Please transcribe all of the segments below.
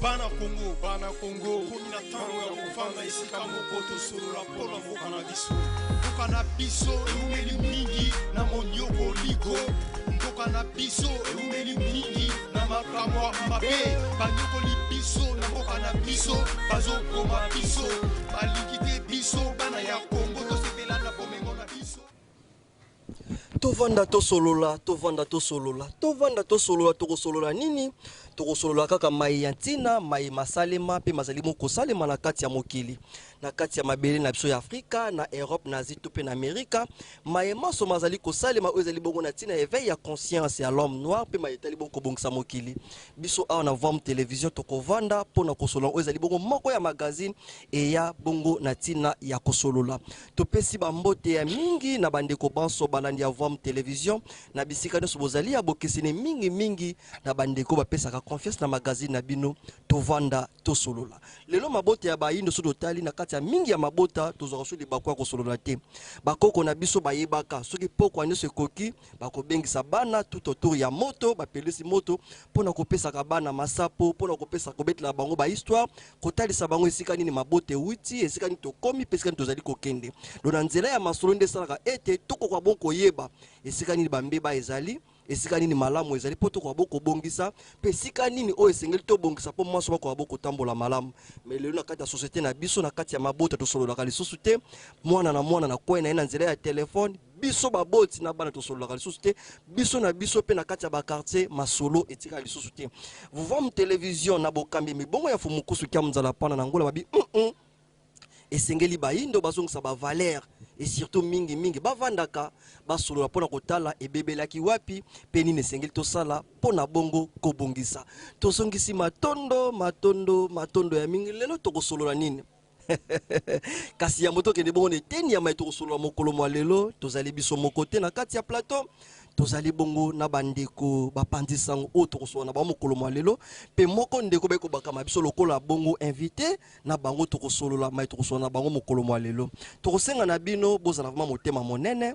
bana Congo kumi na tano ya kuvanda esika moko tosolola mpona mboka na biso. Mboka na biso eumeli mingi na monioko ligo. Mboka na biso eumeli mingi na makambo ya mabe. Banyokoli biso na mboka na biso bazokoma biso. Balikite biso bana ya Congo tosepela na bomengo na biso. Tovanda to solola tokosolola nini? Tokosolola kaka mai ya ntina, mai masalema pe mazali moko salema na kati ya mokili. Na kati ya mabele na biso ya Afrika, na Europe, na Asie to pe na Amerika. Mai maso mazali kosalema oyo ezali bongo na ntina éveil ya conscience ya l'homme noir pe mai etali bongo kobongisa mokili. Biso awa na vom télévision tokovanda pona kosolola oyo ezali bongo moko ya magazine e ya bongo na ntina ya kosolola. Topesi bambote ya mingi na bandeko banso balandi ya vom télévision na bisika nyonso bozali ya bokeseni mingi na bandeko bapesaka confiance na magazine na bino tovanda tosolola. Lelo mabote ya bayindo so totali na kati ya mingi ya mabota tozwaka so libako ya kosolola te. Bakoko na biso bayebaka soki poko nyonso ekoki bakobengisa bana tout autour ya moto bapelisi moto pona kopesaka bana masapo pona kopesa kobetela bango ba histoire kotalisa bango esika nini mabote wuti esika nini tokomi pesika nini tozali kokende. Dona nzela ya masolo nde salaka ete tokoka bonko yeba esika nini bambeba ezali esika nini malamu ezali poto kwa boko bongisa pe esika nini o esengeli to bongisa po mwaso bako boko tambola malamu. Mais lelo na kati ya société na biso na kati ya mabota tosolola lisusu te mwana na kwena ina nzela ya telefone biso baboti na bana tosolola lisusu te biso na biso pe na kati ya ba quartier masolo etika lisusu te. Vous voyez télévision na bokambi mibongo ya fumukusu kya mzala pana na ngola babi esengeli bayindo bazongisa ba valeur et surtout mingi bavandaka basolo pona kotala ebebelaki wapi pe nini esengeli tosala pona bongo kobongisa tosongisi matondo ya mingi lelo tokosolola nini. Kasi ya moto kende bongo neteni ya mai tokosolola mokolo mwa lelo tozali biso mokote na kati ya plateau tozali bongo na bandeko bapandisango o tokosolola na ba mokolo mwa lelo pe moko ndeko beko bakama biso lokola bongo invité na bango tokosolola mai tokosolola na bango mokolo mwa lelo tokosenga na bino bozala vraiment motema monene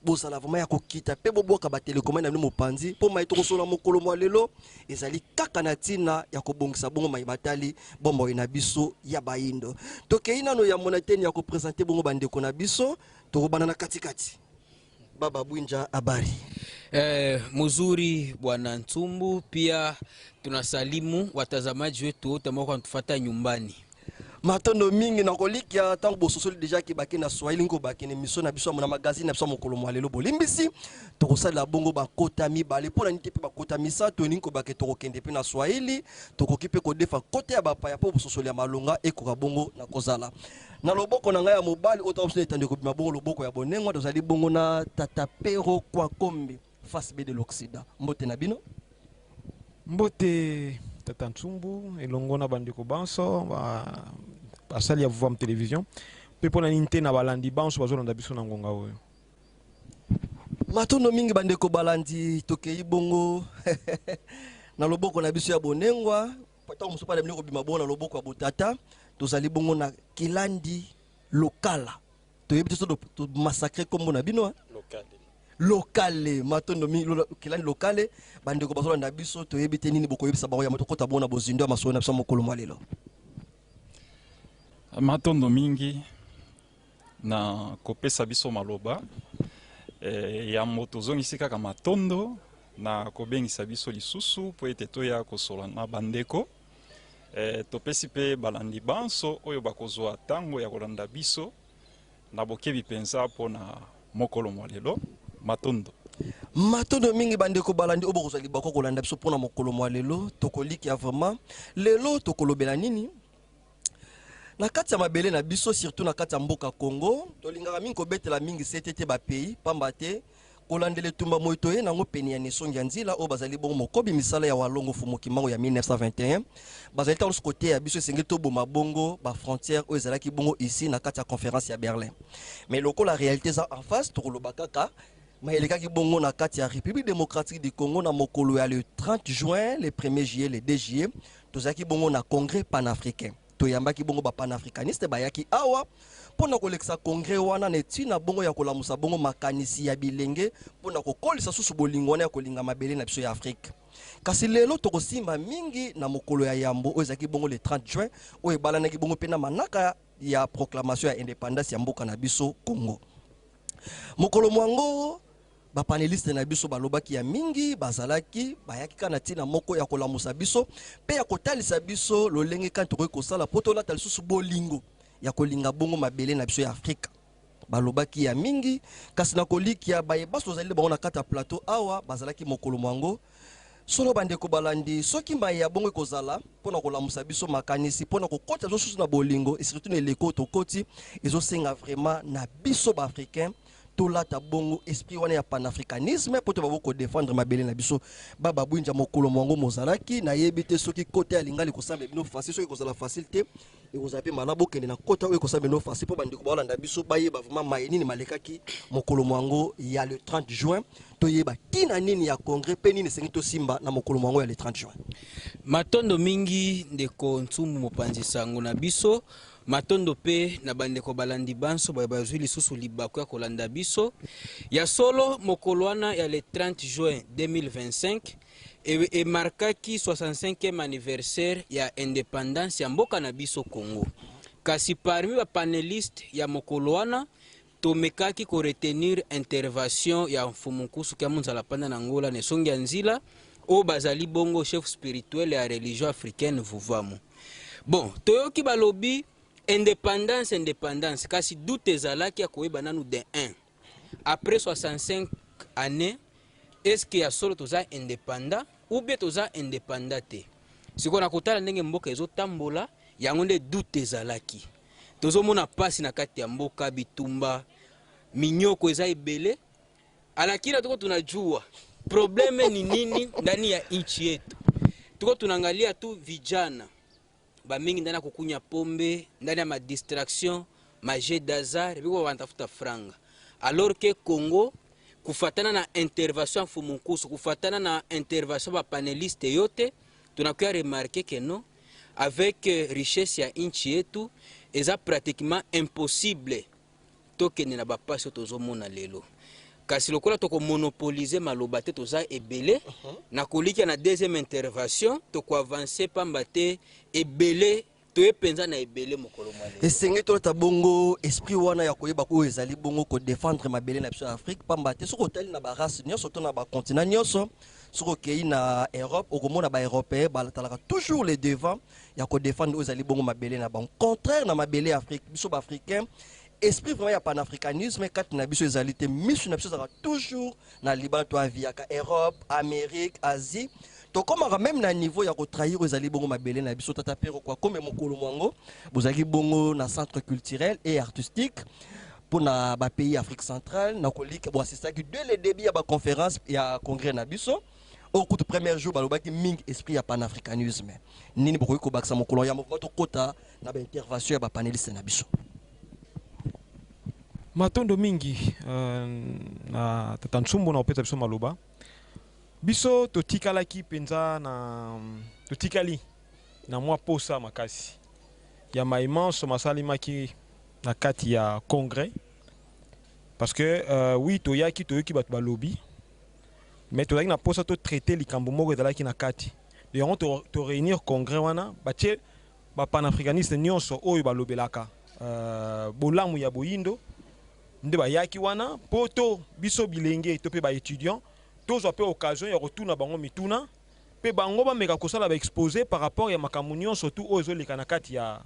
bozala vraiment ya kokita pe boboka ba telecommande na bino mopanzi po mai tokosolola mokolo mwa lelo ezali kaka na tina ya kobongisa bongo mai batali bombo na biso ya bayindo tokei nano ya monateni ya kopresenter bongo bandeko na biso tokobana na katikati. Baba Bwinja, habari? Muzuri bwana Ntumbu, pia tunasalimu watazamaji wetu wote ambao wanatufuata nyumbani. Matondo mingi na kolikia tango bososoli deja ki baki na Swahili ngo baki na mission na biso na magazine na biso mokolo mwa lelo bolimbisi tokosala bongo bakota mibale pona nite pe bakota misato ninko baki tokokende pe na Swahili tokoki pe kodefa kote ya bapaya po bososoli ya malonga ekoka bongo na kozala na loboko na ngai ya mobali otawusne tande ko bima bongo loboko ya bonengo tozali bongo na Tata Pero kwa Kombe face B de l'Occident. Mbote na bino mbote Tata Ntumbu elongo na bandeko banso basali ya voir télévision pe pona ninte na balandi banso bazolanda biso na ngonga oyo matondo mingi bandeko balandi tokei bongo na loboko na biso ya bonengwa pata musopa na binoko bima bona loboko ya botata tozali bongo na kilandi lokala toyebi to massacrer kombo na bino locale matondo mingi kilandi locale bandeko bazolanda biso toyebi te nini bokoyebisa bango ya motokota bona bozindo ya masolo na biso mokolo mwa lelo. Matondo mingi na kopesa biso maloba ya moto zongisi kaka matondo na kobengisa biso lisusu po ete toya kosola na bandeko topesi pe balandi banso oyo bakozwa tango ya kolanda biso na bokebi penza pona mokolo mwa lelo matondo mingi bandeko balandi obo kozali bako kolanda biso pona mokolo mwa lelo tokoliki ya vraiment lelo tokolobela nini na kati ya mabele na biso surtout na kati ya mboka Congo tolingaka mingi kobetela mingi CTT ba pays pamba te kolandele tumba moito ye nango peni ya nesongi ya nzila o bazali bongo mokobi misala ya walongo fumuki mango ya 1921 bazali ta los côté ya biso esengeli to boma bongo ba frontière o ezalaki bongo ici na kati ya conférence ya Berlin mais lokola réalité za en face tokoloba kaka maelekaki bongo na kati ya République démocratique du Congo na mokolo ya le 30 juin le 1er juillet le 2 juillet tozaki bongo na congrès panafricain toyambaki bongo ba panafricaniste bayaki awa pona kolekisa congrès wana netina bongo ya kolamusa bongo makanisi ya bilenge pona kokolisa susu bolingo wana ya kolinga mabele na biso ya Afrique kasi lelo tokosimba mingi na mokolo ya yambo oyo ezalaki bongo le 30 juin oyo ebalanaki bongo mpe na manaka ya proclamation ya indépendance ya mboka na biso Congo. Mokolo mwango bapaneliste na biso balobaki ya mingi bazalaki bayaki kana tina moko ya kolamusa biso pe ya kotalisa biso lolenge kanto koki kosala po tolata lisusu bolingo ya kolinga bongo mabele na biso ya Afrika. Balobaki ya mingi kasi na kolikia bayeba tozali bango na kata plateau awa bazalaki mokolo mwango solo bandeko balandi soki mbaye ya bongo ekozala mpona kolamusa biso makanisi mpona kokota biso susu na bolingo et surtout na eleko tokoti ezosenga vraiment na biso baafricain tolata bongo esprit wana ya panafricanisme po to baboko défendre mabele na biso baba bwinja mokolo mwango mozalaki na yebi te soki kote ya lingali kosamba bino facile soki kozala facile te ekozala pe malabo kende na kota oyo kosamba bino facile po bandeko balanda biso bayeba vraiment maye nini malekaki mokolo mwango ya le 30 juin toyeba tina nini ya congrès pe nini sengi to simba na mokolo mwango ya le 30 juin. Matondo mingi ndeko Ntsumbu mopanzi sango na biso matondo pe na bandeko balandi banso bazwi lisusu libako ya kolanda biso ya solo mokolo wana ya le 30 juin 2025 e markaki 65e anniversaire ya indépendance ya mboka na biso Congo. Kasi parmi ba paneliste ya mokolo wana tomekaki ko retenir intervention ya mfumukusu kya munzala panda na ngola ne songi nzila o bazali bongo chef spirituel ya religion africaine Vuvamu. Bon, toyoki balobi indépendance kasi doute ezalaki ya koyeba nanu de 1 après 65 années est-ce que ya solo toza indépendant ou bien toza indépendant te siko na kotala ndenge mboka ezotambola yango nde doute ezalaki tozomona pasi na kati ya mboka bitumba minyoko eza ebele alakila tuko tunajua probleme ni nini ndani ya nchi yetu tuko tunaangalia tu vijana bamingi ndani ya kukunya pombe ndani ya ma distraction ma jeu d'hasard biko bantafuta franga alors que Congo kufatana na intervention fumukusu kufatana na intervention ba paneliste yote tunakuya remarquer que non avec richesse ya nchi yetu eza pratiquement impossible tokende na bapasi tozomona lelo kasi lokola toko monopoliser maloba te toza ebele na kolika na deuxième intervention toko avancer pamba te ebele toyepenza na ebele mokolo mwana esengi tolata bongo esprit wana ya koyeba ko ezali bongo ko défendre mabele na biso ya Afrique pamba te soko tali na ba race nyonso to na ba continent nyonso soko kei na Europe okomona ba européen balatalaka toujours les devants ya ko défendre ezali bongo mabele na bango contraire na mabele Afrique biso ba africain esprit vraiment ya panafricanisme kati na biso ezali te misu na biso zaka toujours na Liban to aviaka Europe Amérique Asie to komaka même na niveau ya ko trahir ezali bongo mabele na biso tata pero kwa comme mokolo mwango bozaki bongo na centre culturel et artistique pour na ba pays Afrique centrale na kolika bon c'est ça que dès le début ya ba conférence ya congrès na biso au cours du premier jour balobaki ming esprit ya panafricanisme nini bokoki ko bakisa mokolo ya mouvement to kota na ba intervention ya ba paneliste na biso. Matondo mingi na tata Ntsumbu na opeta biso maloba biso totikalaki penza na totikali na mwa posa makasi ya maimanso masalimaki na kati ya congrès parce que oui toyaki toyoki bato balobi mais tozalaki na posa to traiter likambo moko ezalaki na kati de yango to réunir congrès wana batie ba panafricaniste nyonso oyo balobelaka bolamu ya boyindo nde bayaki wana poto biso bilenge to pe ba étudiant tozwa pe occasion ya retourna bango mituna pe bango ba meka kosala ba exposer par rapport ya makamunyo surtout ozo leka na kati ya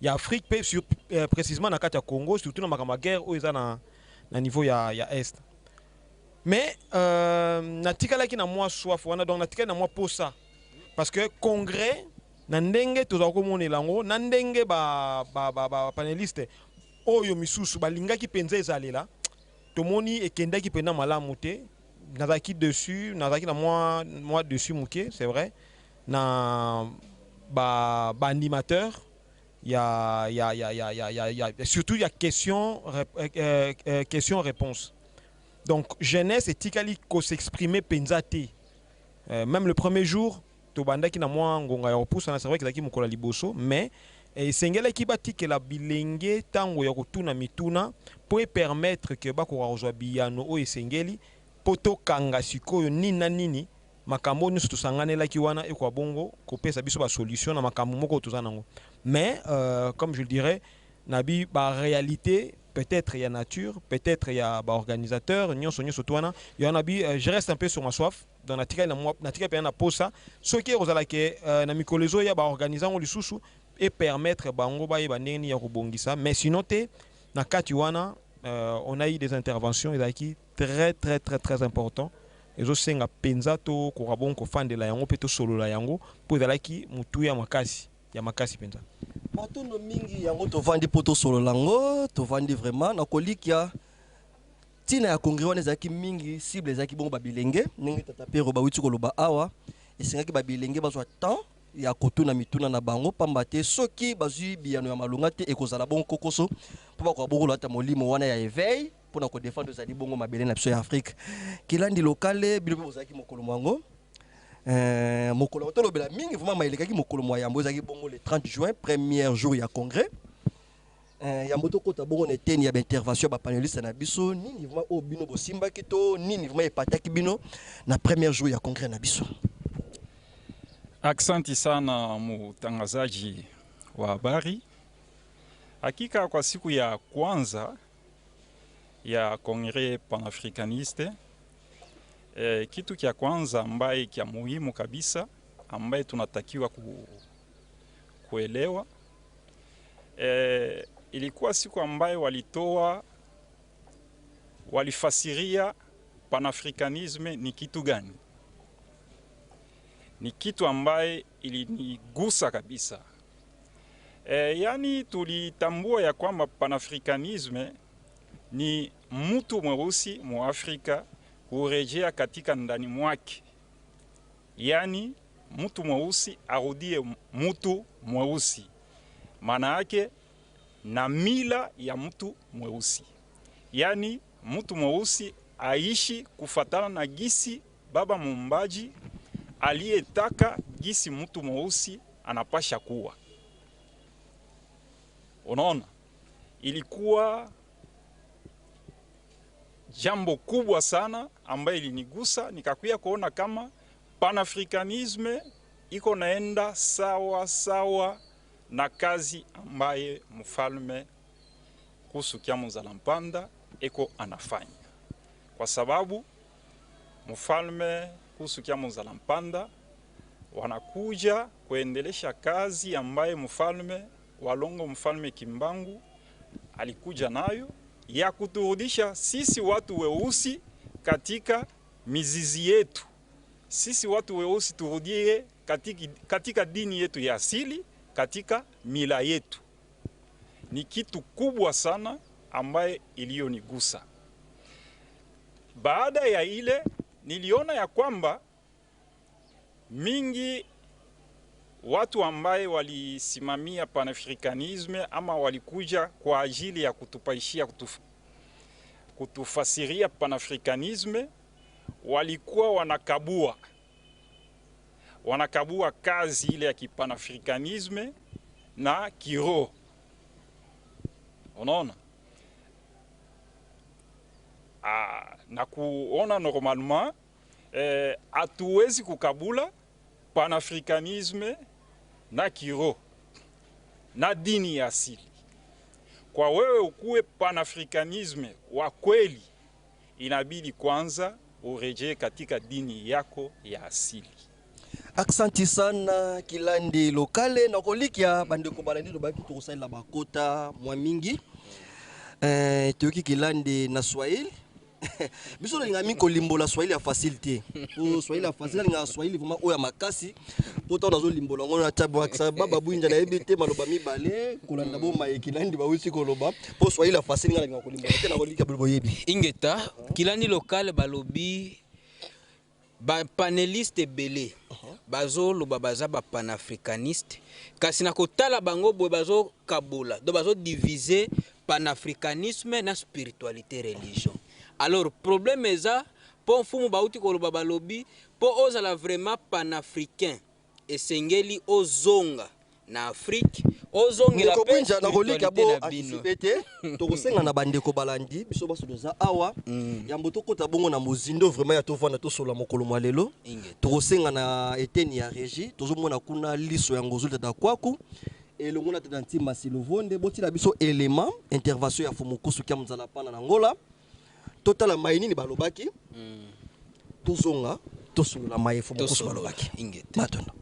Afrique pe sur précisément na kati ya Congo surtout na makama guerre ozo na niveau ya est mais na tikalaki na moi soif wana donc na tikalaki na moi posa parce que congrès na ndenge tozwa ko monela ngo na ndenge ba paneliste oyo misusu balingaki penza ezalela tomoni ekendaki pena malamu te nazaki dessus nazaki na moi dessus muke c'est vrai na ba animateur ya surtout il y a question réponse donc jeunesse etikali ko s'exprimer penza te même le premier jour to bandaki na moi ngonga ya opusa na c'est vrai que zaki mukola liboso mais esengela ki batikela bilenge tango ya kotuna mituna pour permettre que bakora ozwa biyano o esengeli poto kanga sikoyo nini na nini makambo nyonso tosanganelaki wana ekwa bongo kopesa biso basolution na makambo moko toza nango. Mais comme je le dirais, nabi ba réalité peut-être il y a nature, peut-être il y a ba organisateur, nyonso nyonso twana, il y en a bi je reste un peu sur ma soif dans natika na posa, ce qui ozala ke na mikolezo ya ba organisant lisusu et permettre bango ba yeba ndeni ya kobongisa. Mais sinon te na kati wana on a eu des interventions qui très important. Ezo senga penza to ko rabon ko fandela yango pe to solo la yango po ezalaki mutu ya makasi penza. Matondo mingi yango tovandi poto solo lango, tovandi vraiment na kolikia tina ya congrès wana ezalaki mingi cible ezalaki bongo babilenge ndenge tata pero bawuti koloba awa esengaki babilenge bazwa temps ya kotuna mituna na bango pamba te soki bazwi biyano ya malunga te ekozala bongo kokoso po bakwa bongo lata molimo wana ya éveil pour ko défendre ezali bongo mabele na biso ya Afrique kilandi lokale bilo bozaki mokolo mwango mokolo tolobela mingi vraiment maelekaki mokolo mwa yambo ezaki bongo le 30 juin premier jour ya congrès yambo to kota bongo ne teni ya intervention ba paneliste na biso nini vraiment o bino bosimba kito nini vraiment epataki bino na premier jour ya congrès na biso. Aksanti sana mtangazaji wa habari. Hakika kwa siku ya kwanza ya Kongre Panafricaniste, kitu kia kwanza ambaye kia muhimu kabisa ambaye tunatakiwa kuelewa, ilikuwa siku ambaye walifasiria Panafricanisme ni kitu gani. Ni kitu ambaye ilinigusa kabisa. Yani tulitambua ya kwamba Panafricanisme ni mtu mweusi mu Afrika kurejea katika ndani mwake. Yani mtu mweusi arudie mtu mweusi. Maana yake na mila ya mtu mweusi. Yani mtu mweusi aishi kufatana na gisi baba mumbaji aliyetaka gisi mtu mweusi anapasha kuwa. Unaona, ilikuwa jambo kubwa sana ambaye ilinigusa, nikakuya kuona kama Panafricanisme iko naenda sawa na kazi ambaye mfalme Kusukia Muzalampanda eko anafanya. Kwa sababu mfalme Kusukia Muzalampanda wanakuja kuendelesha kazi ambaye mfalme Walongo, mfalme Kimbangu alikuja nayo ya kuturudisha sisi watu weusi katika mizizi yetu. Sisi watu weusi turudie katika dini yetu ya asili, katika mila yetu. Ni kitu kubwa sana ambaye iliyonigusa. Baada ya ile niliona ya kwamba mingi watu ambaye walisimamia Panafricanisme ama walikuja kwa ajili ya kutupaishia kutufasiria Panafricanisme walikuwa wanakabua kazi ile ya kipanafricanisme na kiroho. Unaona? Na kuona normalement hatuwezi kukabula Panafricanisme na kiroho na dini ya asili. Kwa wewe ukuwe Panafricanisme wa kweli, inabidi kwanza urejee katika dini yako ya asili. Aksanti sana kilandi lokale na kolikia bandeko balandi lobaki tokosalela bakota mwa mingi. Toki kilandi na Swahili. Biso linga miko limbola Swahili ya facilité. O Swahili ya facile linga Swahili vraiment oya makasi. Poto nazo limbola ngona tabu aksa baba buinja na ebite maloba mibale kolanda bomba ekilandi bawusi koloba. Po Swahili ya facile linga kolimbola te na kolika bilbo yebi. Ingeta kilandi local balobi ba paneliste belé. Bazo loba baza ba panafricaniste. Kasi na kotala bango boy bazo kabola. Do bazo diviser panafricanisme na spiritualité religion. Alors problème eza po mfumu bauti koloba balobi po ozala vraiment panafricain esengeli ozonga na Afrique ozongela ndeko pe kwinja na kolika bo spiritualité na bino. anticipe te tokosenga na bandeko balandi biso baso toza awa yambo tokota bongo na mozindo vraiment ya tovanda tosola mokolo mwa lelo tokosenga na eteni ya régie tozomona kuna liso ya ngozuli tata kwaku elongo na tata ntima silovonde botina biso élément intervention ya fomokusu kia muzala pana na ngola totala mai nini balobaki tozonga tosolola mai fomokusu balobaki matondo.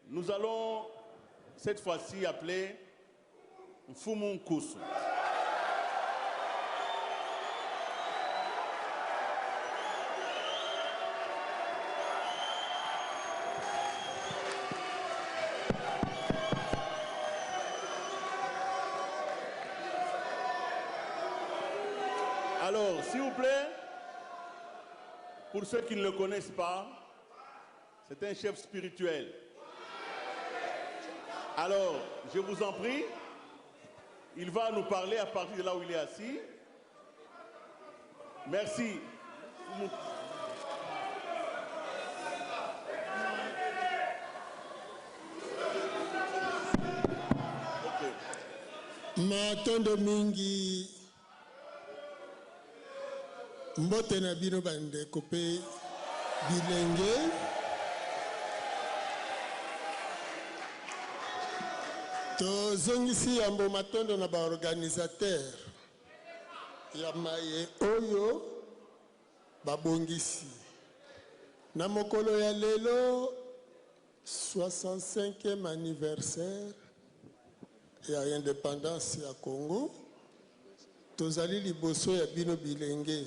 Nous allons cette fois-ci appeler Mfumu Nkusu. Alors, s'il vous plaît, pour ceux qui ne le connaissent pas, c'est un chef spirituel. Alors, je vous en prie, il va nous parler à partir de là où il est assis. Merci. Matondo mingi mbote na bino bande kope bilenge tozongisi yambo matondo na baorganisateur ya maye oyo babongisi na mokolo ya lelo 65e anniversaire ya indépendance ya Congo tozali liboso ya bino bilenge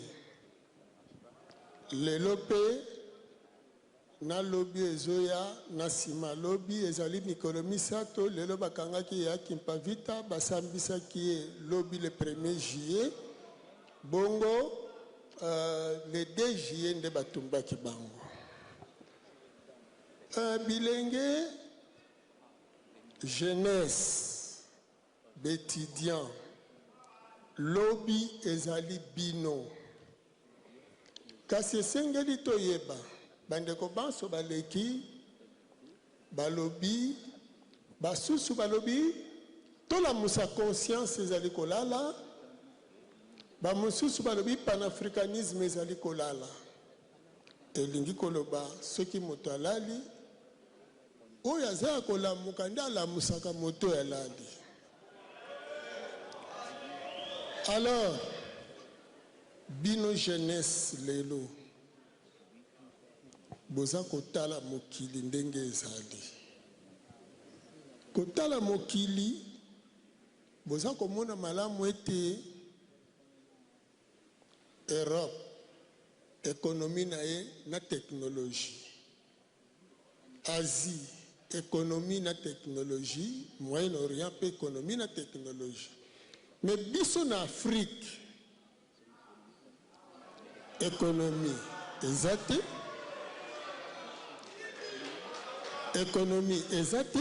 lelo pe na lobi ezoya na sima lobi ezali mikolo misato lelo bakangaki ya Kimpavita basambisaki ye lobi le 1er juillet bongo le 2 juillet nde batumbaki bango bilenge jeunesse d'étudiants lobi ezali bino kasi esengeli toyeba bandeko banso baleki balobi basusu balobi tolamusa conscience ezali kolala bamosusu balobi panafricanisme ezali kolala elingi koloba soki moto alali oyo aza kolamuka nde alamusaka moto alali. Alors bino jeunesse lelo boza kotala mokili ndenge ezali kotala mokili boza komona malamu ete Europe économie na ye na technologie Asie économie na technologie Moyen-Orient pe économie na technologie mais biso na Afrique économie ezate économie ezate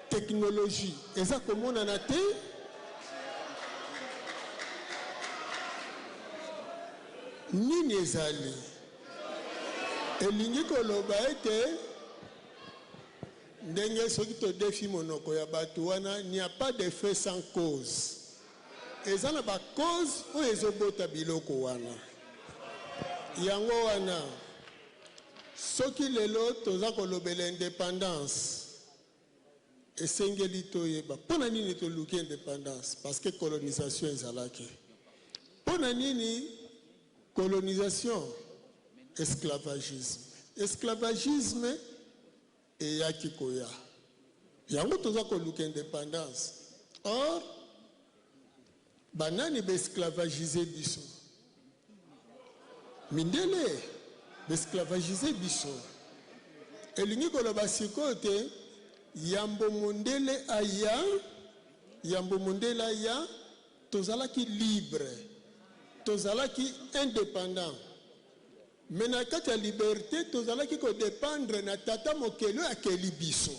technologie eza komonana te nini ezali elingi koloba ete ndenge soki todefi monoko ya bato wana n'y a pas de fait sans cause eza na ba cause oyo ezobota biloko wana yango wana soki lelo toza kolobela indépendance esengeli toyeba mpona nini toluki indépendance parce que colonisation ezalaki mpona nini colonisation esclavagisme eyaki koya yango toza koluka indépendance or banani baesclavagize biso mindele baesclavagize biso elingi koloba sikoyo te yambo mondele aya tozalaki libre tozalaki indépendant Mais na kati ya liberté tozalaki ko dépendre na tata mokeli akeli biso.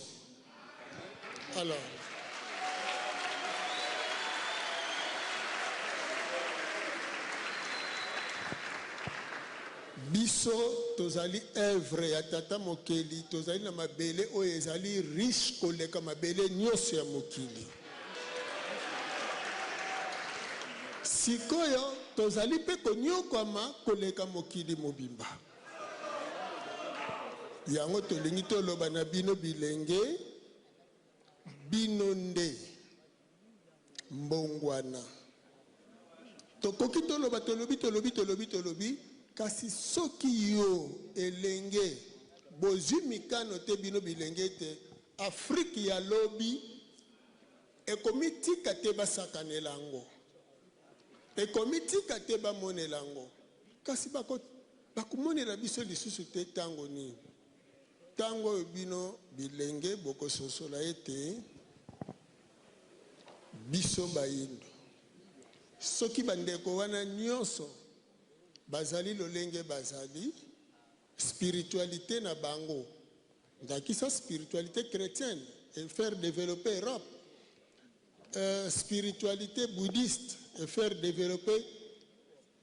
Alors biso tozali œuvre ya tata mokeli, tozali na mabele oyo ezali riche koleka mabele nyonso ya mokili. Sikoyo tozali pe konyokwama koleka mokili mobimba. Yango tolingi toloba na bino bilenge, bino nde mbongwana. Tokoki toloba tolobi kasi soki yo elenge bozwi mikano te bino bilenge te, Afrique ya lobi ekomitika te basakanela yango, ekomitika te bamonela yango, kasi bakomonela biso lisusu te tango nini. Tango bino bilenge bokososola ete biso bayindo soki bandeko wana nyonso bazali lolenge bazali spiritualité na bango ndakisa spiritualité chrétienne et faire développer Europe, spiritualité bouddhiste et faire développer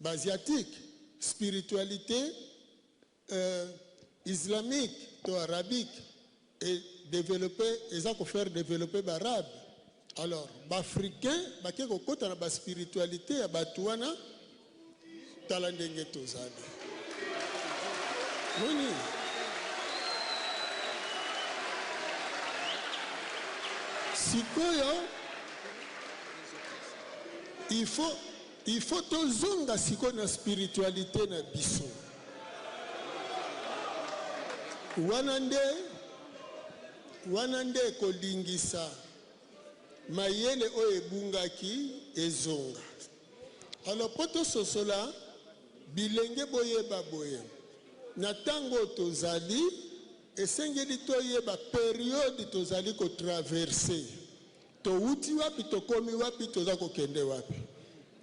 asiatique, spiritualité islamique to arabique et développer et ça faire développer l'arabe. Alors l'Africain baki kokota na ba spiritualité ya batuana tala ndenge tozali noni sikoyo il faut tozonga sikoyo na spiritualité na biso wana nde kolingisa mayele oyo ebungaki ezonga. Alors po tososola bilenge boyeba boye na tango tozali esengeli toyeba période tozali kotraverse, touti wapi tokomi wapi toza kokende wapi.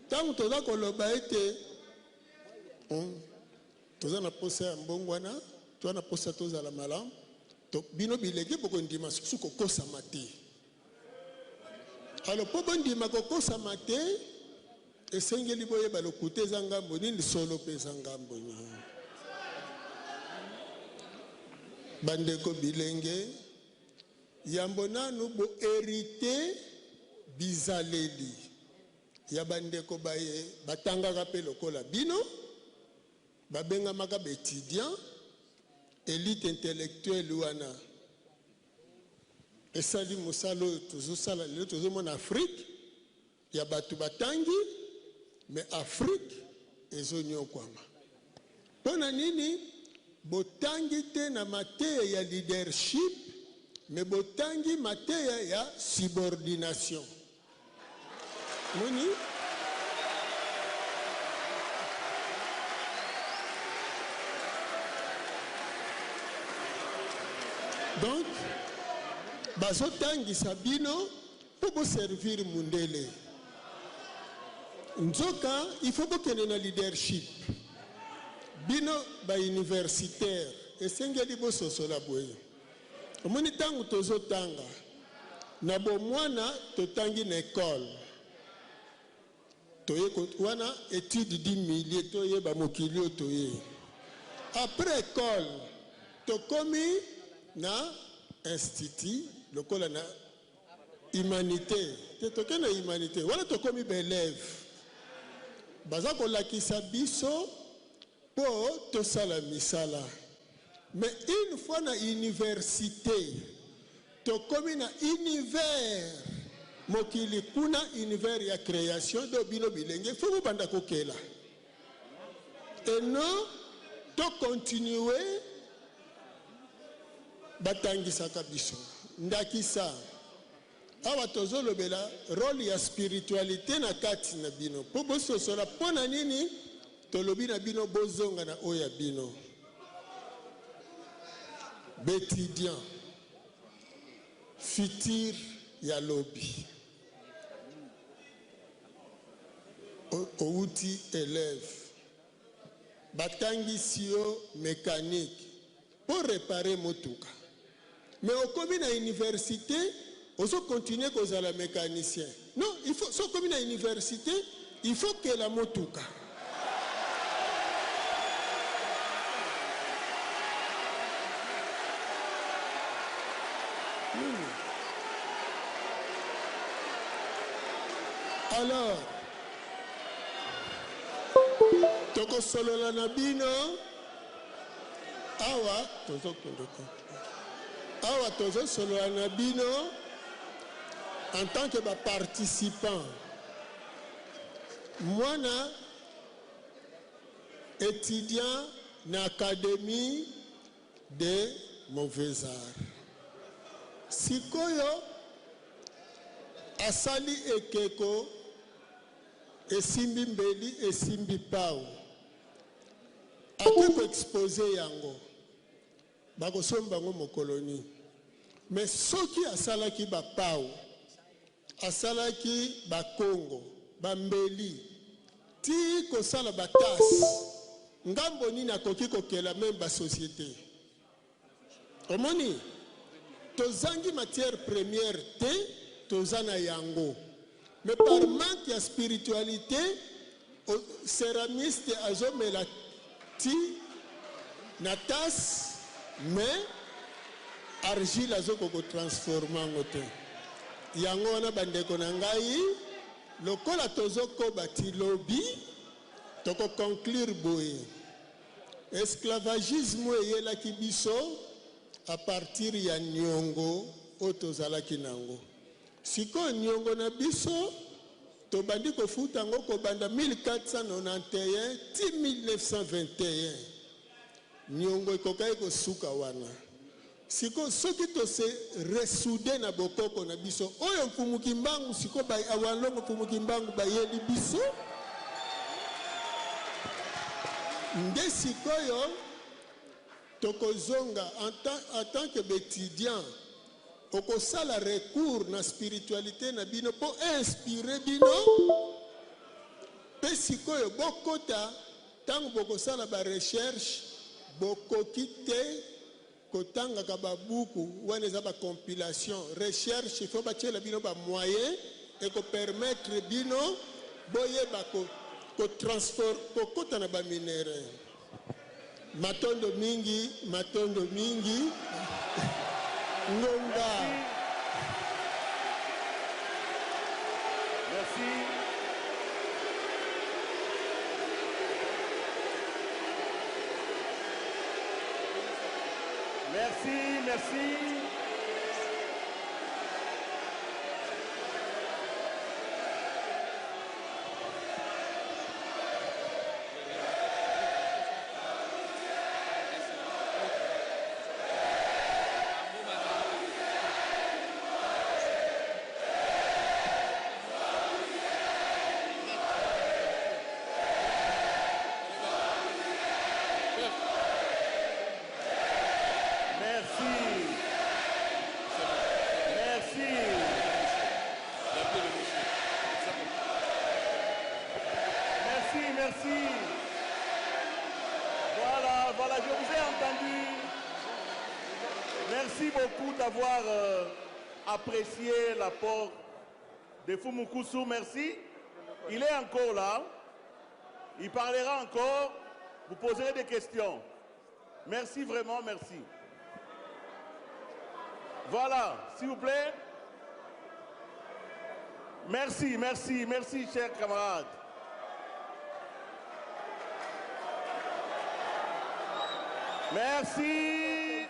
Tango toza koloba ete toza na posa ya mbongwana, toza na posa tozala malamu, bino bilenge bokondima susu kokosama te. Alors po bondima kokosama te esengeli boyeba lokuta eza ngambo nini solo mpe eza ngambo nini. Bandeko bilenge yambo nanu bo hérité bizaleli ya bandeko baye batangaka mpe lokola bino babengamaka baétudiant élite intellectuelle wana esali mosala oyo tozosala lelo tozomona Afrique ya bato batangi mais Afrique ezonyokwama mpona nini botangi te na mateya ya leadership mais botangi mateya ya subordination moni donc bazotangisa bino po boservir mundele nzoka il faut bokende na leadership bino bauniversitaire esengeli bososola boye omoni ntango tozotanga na bomwana totangi na ekole toye wana étude du milieu toyeba mokili oyo toye après école tokomi na institut lokola na humanité te toke na humanité wana tokomi baélève baza kolakisa biso po tosala misala mais une fois na université tokomi na univers mokili kuna univers ya création do bino bilenge fo bobanda kokela et non to continuer batangisaka biso ndakisa awa tozolobela rôle ya spiritualité na kati na bino po bososola mpona nini tolobi na bino bozonga na oyo ya bino bétudiant futur ya lobi outi élève batangisi yo mécanique pour réparer motuka. Mais au commun à l'université, on peut continuer kozala mécanicien. Non, il faut, so commun à l'université, il faut que la motuka. Alors, toko solola na bino awa tozo kondoko awa tozo solola na bino en tant que participant mwana étudiant na académie de mauvais arts sikoyo asali ekeko esimbi mbeli esimbi pau ake koexpose yango bakosomba bango mokoloni mais soki asalaki bapau asalaki bakongo bambeli ti kosala batase ngambo nini akoki kokela meme basociété omoni tozangi matière première te toza na yango. Mais par manque de spiritualité, céramiste azomela ti natas, mais argile azoko transformer ngote. Yango wana bandeko na ngai, lokola tozoko bati lobby, toko conclure boye. Esclavagisme eyela kibiso à partir ya nyongo otozala kinango. Siko nyongo na biso to bandi ko futa ngo ko banda 1491 ti 1921 nyongo ikokai ko suka wana siko soki to se resouder na bokoko na biso oyo mfumuki mbangu siko ba awalongo mfumuki mbangu ba yeli biso nde sikoyo tokozonga en tant que étudiant okosala recours na spiritualité na bino po inspirer bino pe sikoyo bokota tango bokosala ba recherche bokoki te kotangaka babuku wana eza ba compilation recherche il faut batiela bino ba moyen et ko permettre bino boyeba ko transformer kokota na ba minere matondo mingi Ngonga. Merci. Merci, merci. Merci. Voilà, je vous ai entendu. Merci beaucoup d'avoir apprécié l'apport de Fumukusu. Merci. Il est encore là. Il parlera encore. Vous poserez des questions. Merci vraiment, merci. Voilà, s'il vous plaît. Merci, chers camarades. Merci.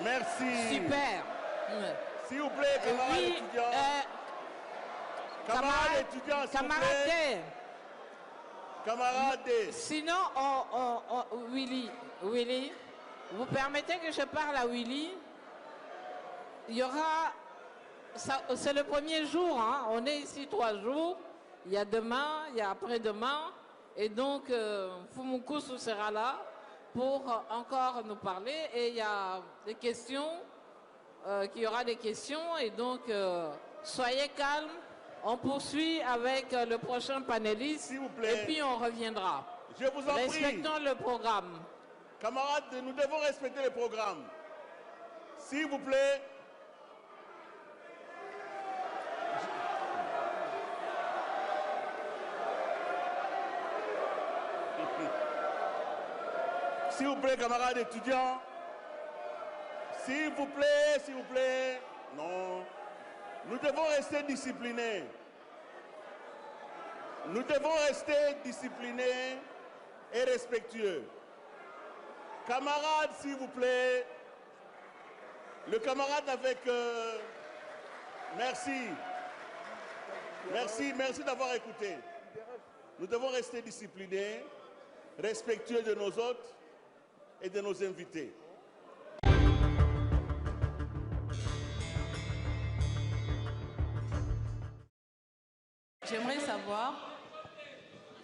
Merci. Super. S'il vous plaît, camarades étudiants. Camarades étudiants, s'il vous plaît. Camarades. Sinon, Willy, vous permettez que je parle à Willy? Il y aura... C'est le premier jour, hein? On est ici 3 jours. Il y a demain, il y a après-demain. Et donc, Fumukusu sera là pour encore nous parler. Et il y a des questions, qu'il y aura des questions. Et donc, soyez calmes. On poursuit avec le prochain panéliste. S'il vous plaît. Et puis, on reviendra. Je vous en prie. Respectons le programme. Camarades, nous devons respecter le programme. S'il vous plaît. S'il vous plaît, camarades étudiants. S'il vous plaît. Non. Nous devons rester disciplinés. Nous devons rester disciplinés et respectueux. Camarades, s'il vous plaît. Le camarade avec... Merci. Merci d'avoir écouté. Nous devons rester disciplinés, respectueux de nos hôtes et de nos invités. J'aimerais savoir,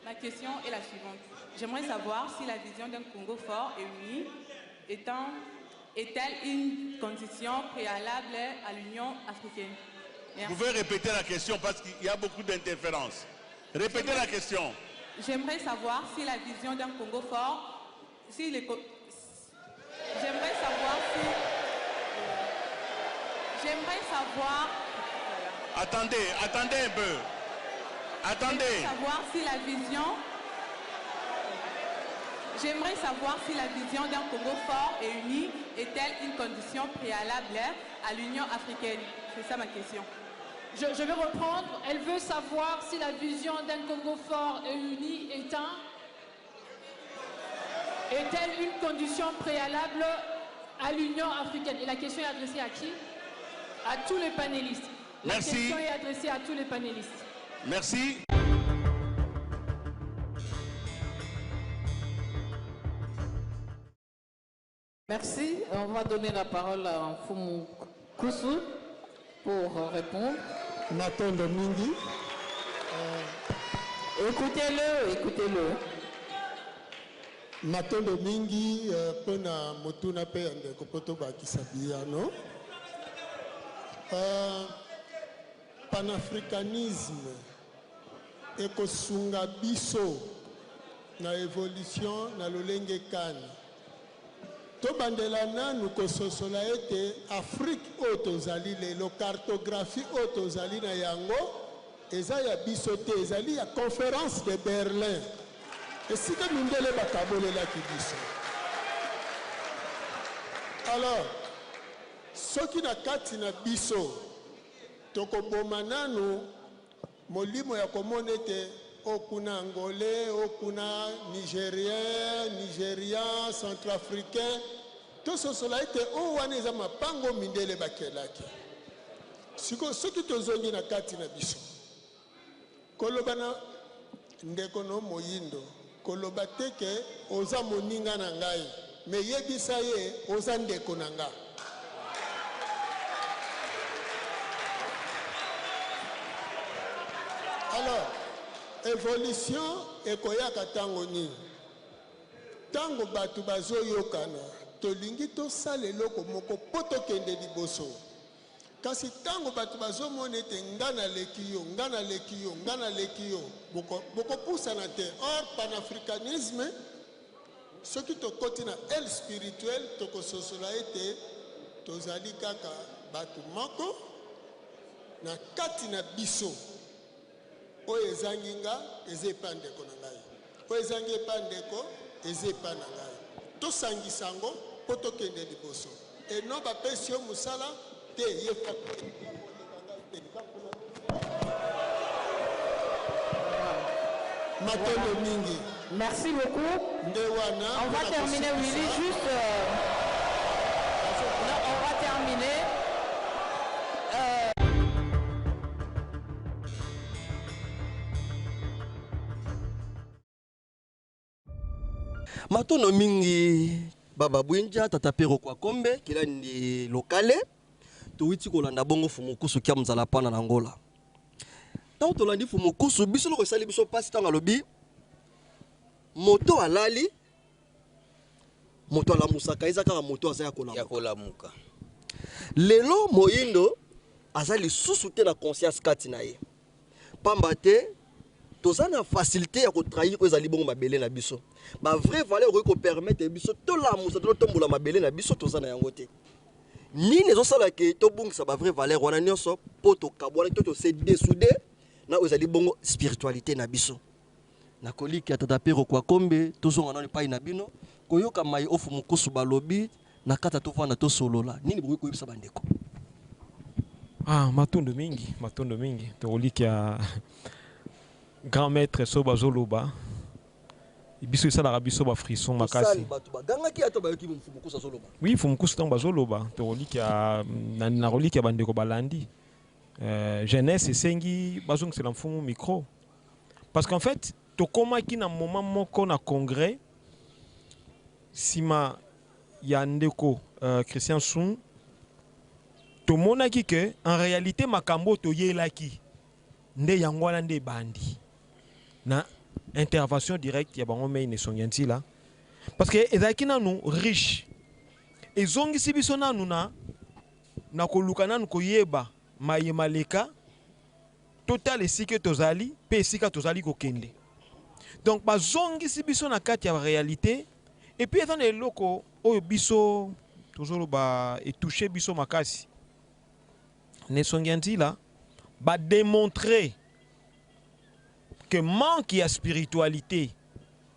ma question est la suivante. J'aimerais savoir si la vision d'un Congo fort et uni est-elle une condition préalable à l'Union africaine? Merci. Vous pouvez répéter la question parce qu'il y a beaucoup d'interférences. Répétez la question. J'aimerais savoir si la vision d'un Congo fort, j'aimerais savoir... Attendez un peu. J'aimerais savoir si la vision d'un Congo fort et uni est-elle une condition préalable à l'Union africaine? C'est ça ma question. Je vais reprendre. Elle veut savoir si la vision d'un Congo fort et uni est-elle une condition préalable à l'Union africaine. Et la question est adressée à qui? À tous les panélistes. Merci. La question est adressée à tous les panélistes. Merci. Merci. On va donner la parole à Fumukusu pour répondre. Nathan Domingi. Écoutez-le. Nathan Domingi, pona motuna pe ande kopoto bakisabiano. Panafricanisme ekosunga biso na évolution na lolenge kani. To bandela nanu kososola ete Afrique oyo tozali lelo cartographie oyo tozali na yango eza ya biso te, ezali ya conférence de Berlin. Esika mindele bakabolelaki biso. Alors, soki na kati na biso tokoboma nanu molimo ya komona ete okuna angolais, okuna nigérien, centrafricain, tososola ete o wana eza mapango mindele bakelaki. Siko soki tozongi na kati na biso koloba na ndeko no moyindo, koloba teke oza moninga na ngai, me yebisa ye oza ndeko na nga. Alors, évolution ekoyaka tango nini? Tango batu bazoyokana, tolingi tosala eloko moko po tokende liboso. Kasi tango batu bazomona ete nga naleki yo, bokopusana te. Or, panafricanisme, soki tokoti na aile spirituelle, tokososola ete tozali kaka batu moko na kati na biso. Oyo ezangi nga eza epa ndeko na ngai, oyo ezangi epa ndeko eza epa na ngai. Tosangisa yango mpo tokende liboso. Eno bapesi yo mosala te ye Matendo mingi. Merci beaucoup. Ndewana. On va terminer, Willy, juste... Non, on va terminer. Matono mingi baba bwinja tatapero kwa kombe kila ndi lokale tuwiti kolanda bongo Fumukusu kia mzala pana na Angola. Tant tolandi Fumukusu biso loko sali biso pasi tanga lobi moto alali moto alamusaka eza kaka moto aza ya kolamuka lelo moyindo aza lisusu te na conscience kati na ye pamba te toza na facilité ya kotrahir ko ezali bongo mabele na biso ba vraie valeur ko permettre biso tolamusa tombola mabele na biso toza na yango te nini ezosala ke tobungisa ba vraie valeur wana nyonso po tokabwana to se dessouder na ezali bongo spiritualité na biso nakoliki ya tata Pero kwa kombe tozonga na pai na bino koyoka mai ofu mukusu balobi na kata tovanda to solola nini bokoki koyebisa bandeko matondo mingi tokoliki ya grand maître so bazoloba biso esalaka biso bafrisson makasi oui fumukusu ntango bazoloba tokoliki ya nakoliki ya bandeko balandi jeunesse esengi bazongisela mfumu micro parce qu'en fait tokomaki na moment moko na congrès sima ya ndeko Christian Soum tomonaki ke en réalité makambo toyelaki nde yango wana nde bandi na intervention directe ya bango mei nesongi ntila parce que ezalaki nanu riche ezongisi biso nanu na koluka nanu koyeba mayema leka total esika tozali pe esika tozali kokende donc bazongisi biso na kati ya réalité et puis eza na eloko oyo biso tozoloba etouche biso makasi nesongi ntila ba démontrer que manque ya spiritualité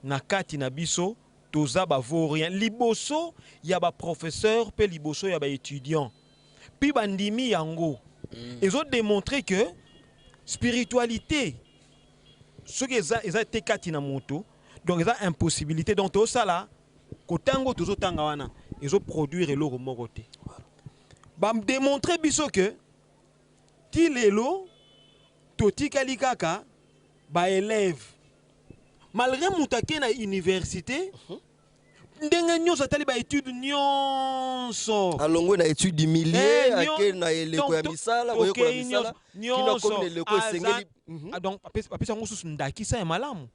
na kati na biso toza ba vaurien liboso ya ba professeur pe liboso ya ba étudiant puis bandimi yango ezo démontrer que spiritualité ce que eza te kati na moto donc eza impossibilité donc to sala kotango tozo tanga wana ezo produire eloko moko te ba démontrer biso que ti lelo totikali kaka ba élève malgré mutake na université ndenge nyonso atali ba étude nyonso alongwe na étude millier ake na eleko ya misala koyeko ya misala kina comme eleko esengeli donc apesa ngo susu ndakisa ya malamu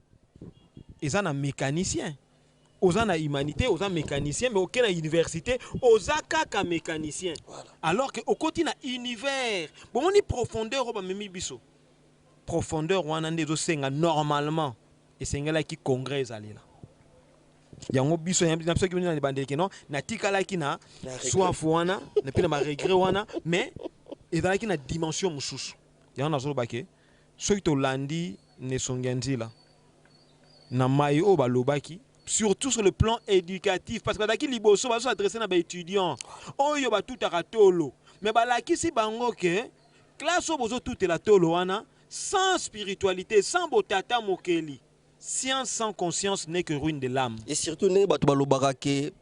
eza na mécanicien oza na humanité oza mécanicien mais aucun na université oza kaka mécanicien alors que okoti na univers bomoni profondeur oba memi biso profondeur wana nde ezosenga normalement esengelaki congrès ezali la yango biso na biso ki na bandeki non natikalaki na soif wana na pina ma regret wana mais ezalaki na dimension mususu yango nazoloba ke soki tolandi nesongi nzila na mai oyo balobaki surtout sur le plan éducatif parce que daki liboso baso adresser na ba étudiants oyo batutaka tolo mais balakisi bango ke classe oyo bozo tutela tolo wana sans spiritualité sans botata mokeli science sans conscience n'est que ruine de l'âme et surtout ne bato balobaka ke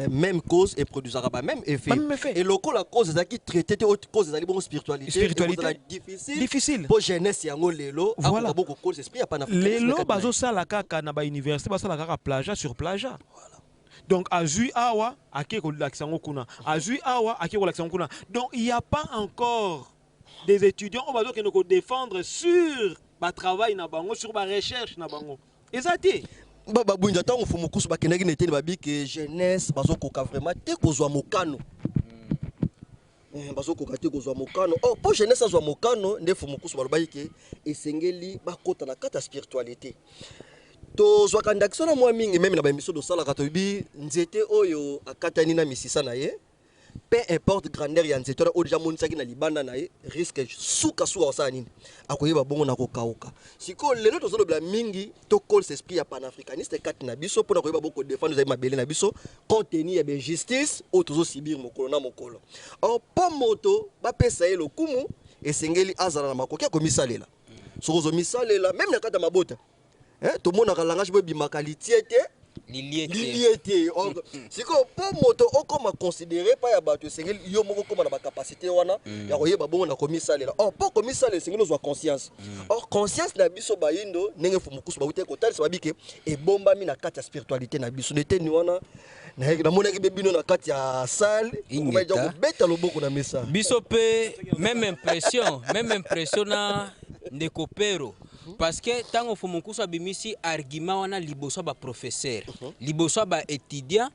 même cause et produisera pas même effet et loko la cause ezaki traité te autre cause ezali bon spiritualité difficile pour jeunesse yango lelo voilà beaucoup cause esprit ya pana lelo bazo sala kaka na ba université basala kaka plagiat sur plagiat donc azui awa ake ko lakisa ngo kuna azui awa ake ko lakisa ngo kuna donc il y a pas encore des étudiants on va donc nous défendre sur ba travail na bango sur ba recherche na bango ezati baba bunja tango fumukusu bakendaki neteni babike jeunesse bazokoka vraiment te kozwa mokano bazokoka te kozwa mokano oh po jeunesse azwa mokano nde fumukusu balobaki ke esengeli bakota na kata spiritualité tozwaka ndakisa na mwa mingi meme na baémission dosalaka toyebi nzete oyo akatani na misisa na ye peu importe grandeur ya nzete oyo deja monisaki na libanda na ye risque suka osala nini akoyeba bongo na kokauka sikoyo lelo tozolobela mingi tokolisa esprit ya panafricaniste kati na biso mpona koyeba boko défendre ezali mabele na biso contenu ya bainjustice oyo tozosibir mokolo na mokolo or mpo moto bapesa ye lokumu esengeli azala na makoki akomisalela soki ozomisalela meme na kati ya mabota tomonaka langage bo ebimaka litie te liliete sikoyo mpo moto okoma considéré pa ya bato esengeli yo moko okoma na bacapacité wana ya koyeba bongo na komisalela or mpo komisalela esengeli ozwa conscience or conscience na biso bayindo ndenge fumukusu bauti kotalisa babike ebombami na kati ya spiritualité na biso neteni wana namonaki be bino na kati ya salle omaija kobeta loboko na mesa biso mpe même impression na ndeko Pero parce que tango Fumukusu abimisi argument wana liboso ba professeur liboso ba étudiant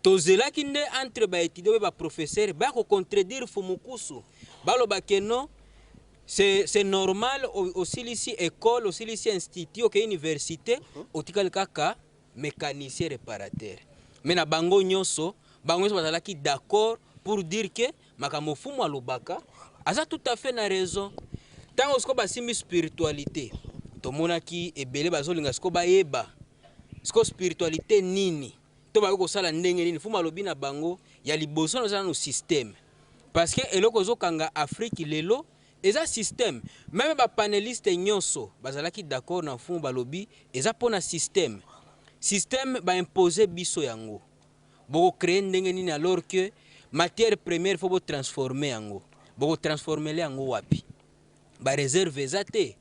tozelaki nde entre ba étudiant et ba professeur ba ko contredire Fumukusu baloba que non c'est normal aussi ici école aussi ici institut ok université otikali kaka mécanicien réparateur mais na bango nyonso bazalaki d'accord pour dire que makambo fumu alobaka aza tout à fait na raison tango siko basimbi spiritualité tomonaki ebele bazolinga siko bayeba siko spiritualité nini to bayo kosala ndenge nini fumu alobi na bango ya liboso na no système parce que eloko zokanga Afrique lelo eza système même ba panéliste nyonso bazalaki d'accord na fumu balobi eza pona système ba imposer biso yango boko créer ndenge nini alors que matière première faut transformer yango boko transformer yango wapi ba réserve ezate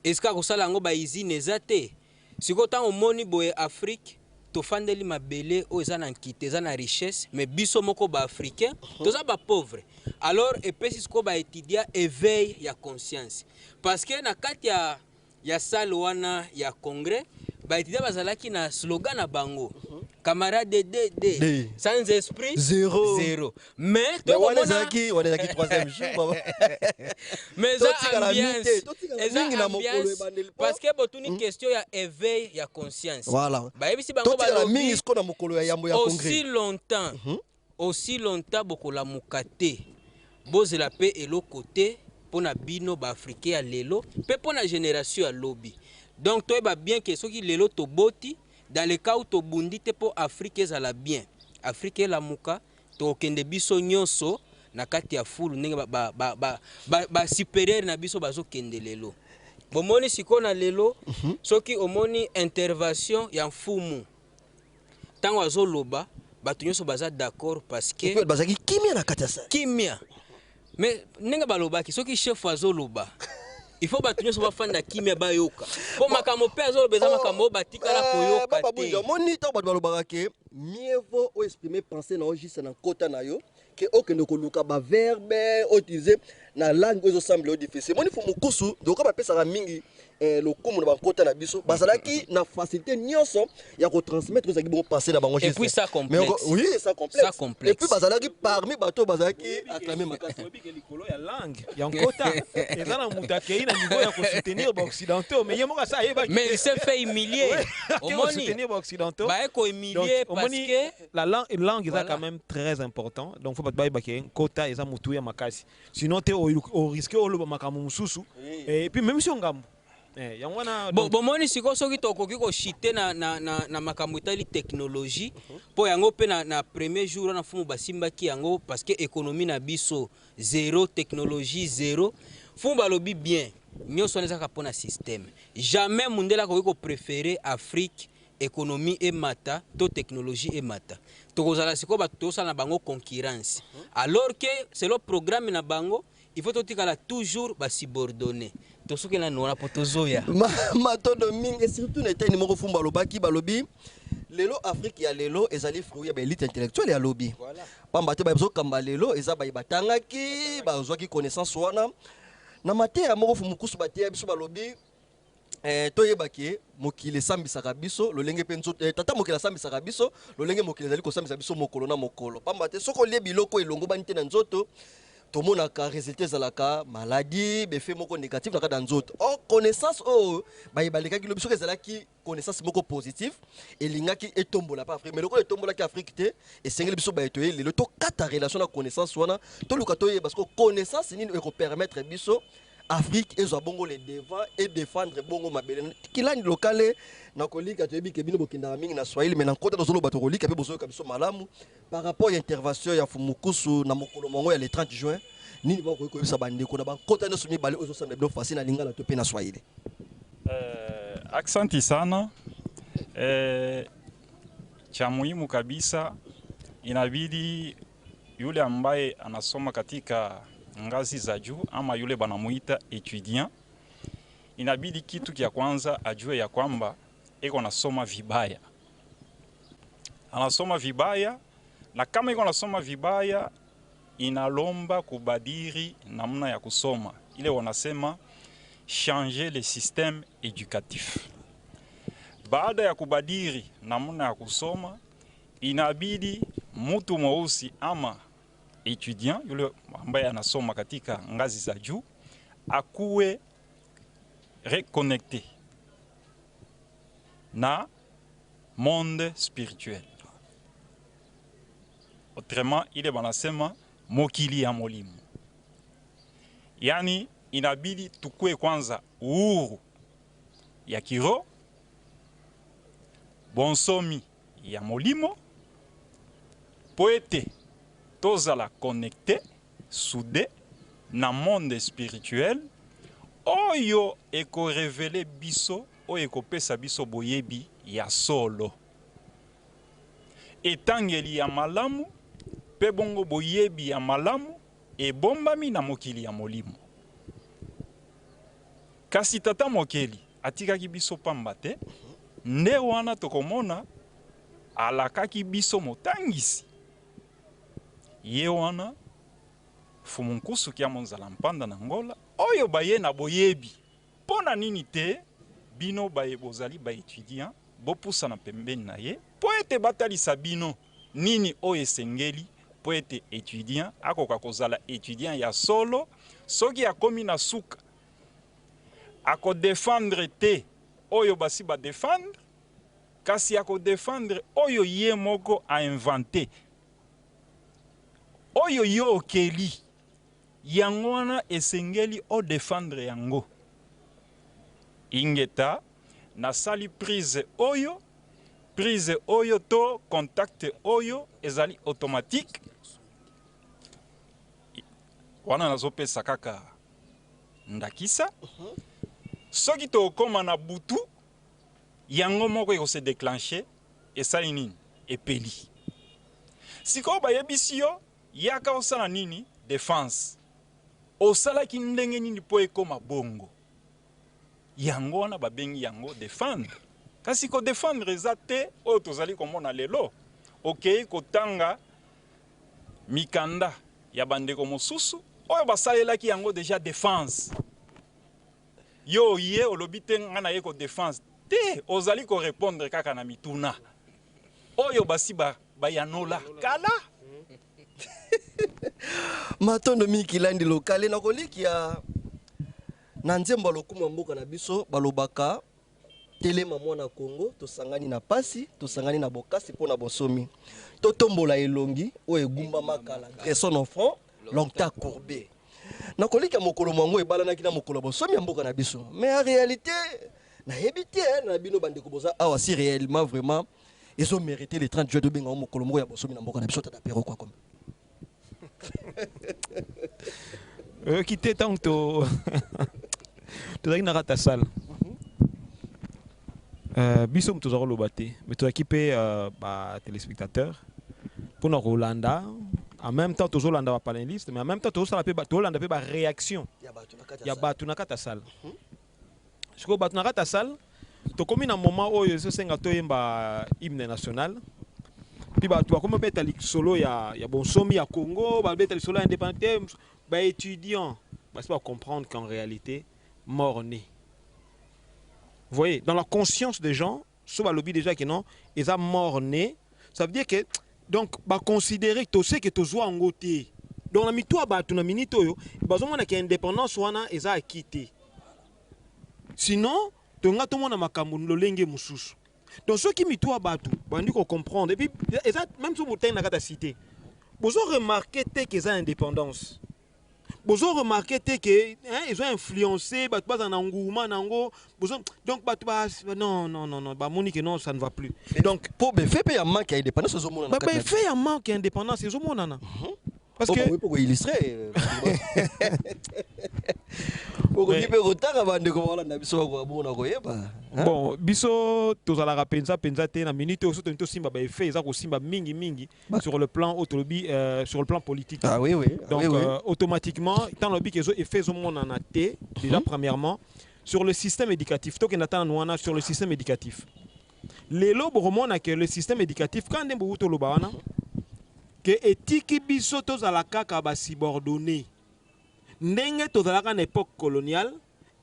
eska kosala yango ba usine ezate siko tango moni boye Afrique to fandeli mabele o eza na nkite eza na richesse mais biso moko ba africain toza ba pauvre alors epesi siko ba étudier éveil ya conscience parce que na kati ya salle wana ya congrès ba étudier bazalaki na slogan na bango camarade D sans esprit zéro mais to on est troisième jour mais ambiance parce que botuni question ya éveil ya conscience voilà ba yebisi bango ba mingi siko na mokolo ya yambo ya congrès aussi longtemps bokola mukate bozela pe eloko te pona bino ba africain ya lelo pe pona génération ya lobby donc toi ba bien que soki lelo to boti dans le cas où to bundi te po Afrique ezala bien Afrique la muka to kende biso nyonso na kati ya fulu ndenge ba supérieur na biso bazo kende lelo bomoni siko na lelo soki omoni intervention ya mfumu tango azoloba batu nyonso baza d'accord parce que bazaki kimia na kati ya sa kimia mais ndenge balobaki soki chef azoloba il faut batu nyonso bafanda kimia bayoka po makambo pe azolobeza makambo batikala koyoka te moni to batu balobaka ke mieux vaut exprimer penser na juste na kota na yo que okende koluka ba verbe utiliser na langue ezo semble difficile moni Fumukusu donc ba pesa mingi lokumu na bakota na biso bazalaki na facilité nyonso ya ko transmettre ezaki bon penser na bango et puis ça complexe oui ça complexe et puis bazalaki parmi bato bazalaki acclamer makasi likolo ya langue ya nkota ezana mutakei na niveau ya ko soutenir ba occidentaux mais yemoka ça yeba mais il s'est fait humilier au moni soutenir ba occidentaux ba ko humilier parce que la langue est quand même très important donc faut pas ba ke nkota eza mutu ya makasi sinon te au risque au loba makambo mususu et puis même si on gamu bomoni siko soki tokoki koshite na makambo etali technologie po yango pe na premier jour na fumu basimbaki yango parce que économie na biso zéro technologie zéro fumu balobi bien nyonso ezaka pona système jamais mundela koki ko préférer Afrique économie et mata to technologie et mata tokozala siko bato tosala na bango concurrence alors que c'est le programme na bango il faut totikala toujours basubordonné tosoki na nona potozoya matondo mingi et surtout na eteni moko fumba lobaki balobi lelo Afrique ya lelo ezali fruit ya élite intellectuelle ya lobby pamba te bazo kamba lelo eza batangaki bazwaki connaissance wana na mateya moko Fumukusu bateya biso balobi toyebaki mokili sambisaka biso lolenge pe nzoto tata mokili sambisaka biso lolenge mokili ezali kosambisa biso mokolo na mokolo pamba te soko lie biloko elongo banite na nzoto tomonaka résultat ezalaka maladie befe moko négatif na kati ya nzoto connaissance oyo bayebalekaki lobi soki ezalaki connaissance moko positive elingaki etombola pa Afrique mais lokola etombolaki Afrique te esengeli biso bayetoye lelo tokata relation na connaissance wana toluka toyeba parce que connaissance nini ekopermettre biso Afrique ezwa bongo le devant et défendre bongo mabele kilani lokale na kolika toyebi ke bino bokindaka mingi na Swahili mais na kota tozoloba tokolika pe bozoyoka biso malamu par rapport à intervention ya Fumukusu na mokolo mongo ya le 30 juin nini bakoki koyebisa bandeko na bakota nyonso mibale ozosambela bino fasi na lingala to pe na Swahili Aksanti sana cha muhimu kabisa inabidi yule ambaye anasoma katika ngazi za juu ama yule banamuita étudiant inabidi kitu kia kwanza ajue ya kwamba eko nasoma vibaya. Anasoma vibaya na kama eko nasoma vibaya inalomba kubadiri namna ya kusoma. Ile wanasema changer le système éducatif. Baada ya kubadili namna ya kusoma, inabidi mtu mweusi ama étudiant yule ambaye anasoma katika ngazi za juu akuwe reconnecté na monde spirituel. Autrement, ile banasema mokili ya molimo. Yani inabidi tukue kwanza uhuru ya kiroho, bonsomi ya molimo, poete tozala connecté, soudé na monde spirituel, oyo eko révéler biso, oyo eko pesa biso boyebi ya solo. Etangeli ya malamu, pe bongo boyebi ya malamu, ebombami na mokili ya molimo. Kasi tata mokeli atikaki biso pamba te, nde wana tokomona alakaki biso motangisi. Ye wana fumunkusu kia monzala mpanda na ngola, oyo baye na boyebi. Pona nini te, bino baye bozali ba étudiant, bopusa na pembeni na ye, po ete batalisa bino nini oyo esengeli, po ete étudiant, akoka kozala étudiant ya solo, soki akomi na suka, ako défendre te, oyo basi ba défendre, kasi ako défendre oyo ye moko a inventé. Oyo yo okeli, yango wana esengeli o défendre yango. Ingeta, na sali prise oyo to contact oyo ezali automatique. Wana nazopesa kaka ndakisa. Soki to koma na butu, yango moko eko se déclencher, esali nini? Epeli. Siko bayebisi yo, yaka osala nini? Défense. Osala ki ndenge nini po ekoma bongo. Yango wana babengi yango défendre. Kasi ko défendre eza te oyo tozali komona lelo. Okei kotanga mikanda ya bandeko mosusu oyo basalelaki yango déjà défense. Yo ye olobi te ngana ye ko défense te ozali ko répondre kaka na mituna. Oyo basi bayanola kala. Matondo mikilandi lokale na koliki ya na nzembo lokumu mboka na biso balobaka telema mwana Kongo tosangani na pasi tosangani na bokasi pona bonsomi totombola elongi o egumba makala son enfant longtemps courbé na koliki ya mokolo mwango ebalanaki na mokolo bonsomi mboka na biso mais en réalité na hebité na bino bandeko boza awa si réellement vraiment ils ont mérité les 30 jours de benga mokolo moko ya bonsomi na mboka na biso tata pero quoi comme quitter tant que tu as une rata salle. Bisom tu auras le bâti, mais tu as équipé téléspectateurs pour nos Rolanda. En même temps, tu as Rolanda panéliste, mais en même temps, tu as Rolanda fait réaction. Il y a battu na rata salle. Je crois battu na rata salle. Tu as commis un moment où il se un hymne national. Puis tu as comme bête solo il y a bon somme à Congo, bête solo indépendant, étudiant, c'est pas comprendre qu'en réalité mort né. Vous voyez, dans la conscience des gens, soit lobby déjà que non, ils ont mort né, ça veut dire que donc bah considérer que tu sais que tu sois en côté. Donc la mitoi bah tu na minito yo, bah on a que indépendance wana ils a quitté. Sinon, tu nga tout monde makambo lolenge mususu. Donc ceux qui mitoi bah tu, bah nous comprendre et puis même sur montagne na kata cité. Vous avez remarqué qu'ils ont indépendance. Vous avez remarqué qu'ils ont influencé, donc non, Monique, non, ça ne va plus. Donc, pour faire un manque à indépendance, faire un manque à indépendance, c'est parce que pour illustrer. Bon, biso tozala penza te na minute oso to simba ba effet za ko simba mingi sur le plan autolobie sur le plan politique. Ah oui oui. Donc oui, oui. Automatiquement tant lobby que zo effet zo mon en té déjà premièrement sur le système éducatif to que natana noana sur le système éducatif. Les lobes remona que le système éducatif quand ndembo to lobana que éthique biso tozala kaka ba subordonné. Ndenge tozalaka na époque coloniale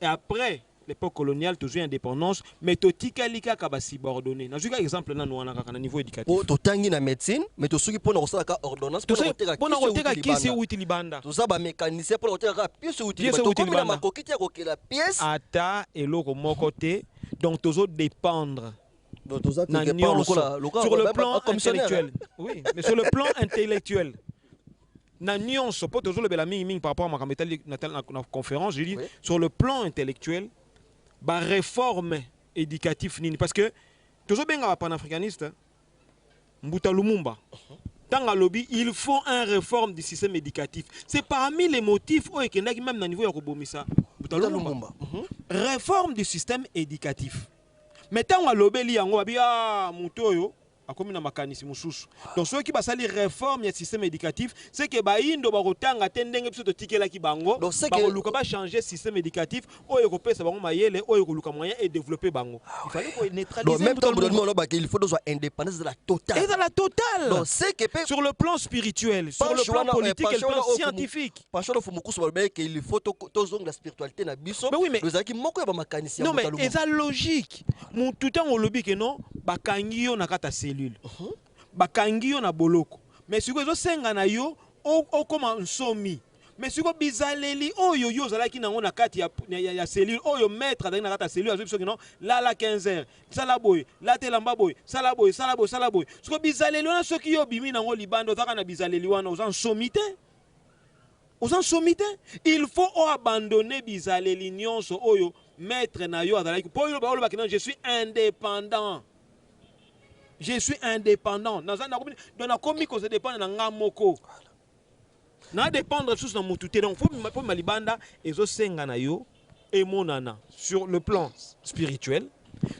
et après l'époque coloniale toujours indépendance mais totikali kaka ba subordonné na juka exemple na noana kaka na niveau éducatif po totangi na médecine mais to soki pona osala ka ordonnance pona koteka kisi uti libanda to sa ba mécanicien pona koteka ka pièce uti libanda to komina makokiti ya kokela pièce ata eloko moko te donc toujours dépendre sur le plan intellectuel oui mais sur le plan intellectuel na nuance po toujours le belaming par rapport à ma camétali na conférence j'ai dit sur le plan intellectuel ba réforme éducatif nini parce que toujours benga panafricaniste Mbuta Lumumba tanga lobby il faut une réforme du système éducatif c'est parmi les motifs où ekendaki même na niveau ya kobomisa Mbuta Lumumba réforme du système éducatif mais tanga lobeli yango babi mutoyo akomi na makanisi mususu donc ceux qui basali réforme du système éducatif c'est que baindo bakotanga te ndenge biso totikelaki bango bakoluka ba changer système éducatif oyo kopesa bango mayele oyo koluka moyen et développer bango il fallait qu'on neutraliser même temps il faut soit indépendance de la totale et de la totale donc c'est que sur le plan spirituel sur le plan politique et le plan scientifique parce que fumukusu balobé qu'il faut tozong la spiritualité na biso mais ezaki moko ya ba makanisi non mais eza logique tout temps on lobi que non bakangi yo na kata cellule bakangi yo na boloko mais siko ezo senga na yo okoma nsomi mais siko bizaleli oyo yo zalaki nango na kati ya cellule oyo maître azali na kati ya cellule azo biso que non la 15 heures sala boy la telamba boy sala boy siko bizaleli wana soki yo bimi nango libanda ozaka na bizaleli wana oza nsomi te il faut abandonner bizaleli nyonso oyo maître na yo azalaki po yo ba oloba que non je suis indépendant dans la comique on se dépend na ngamoko na dépendre sous na mututé donc faut malibanda ezo senga na yo emonana sur le plan spirituel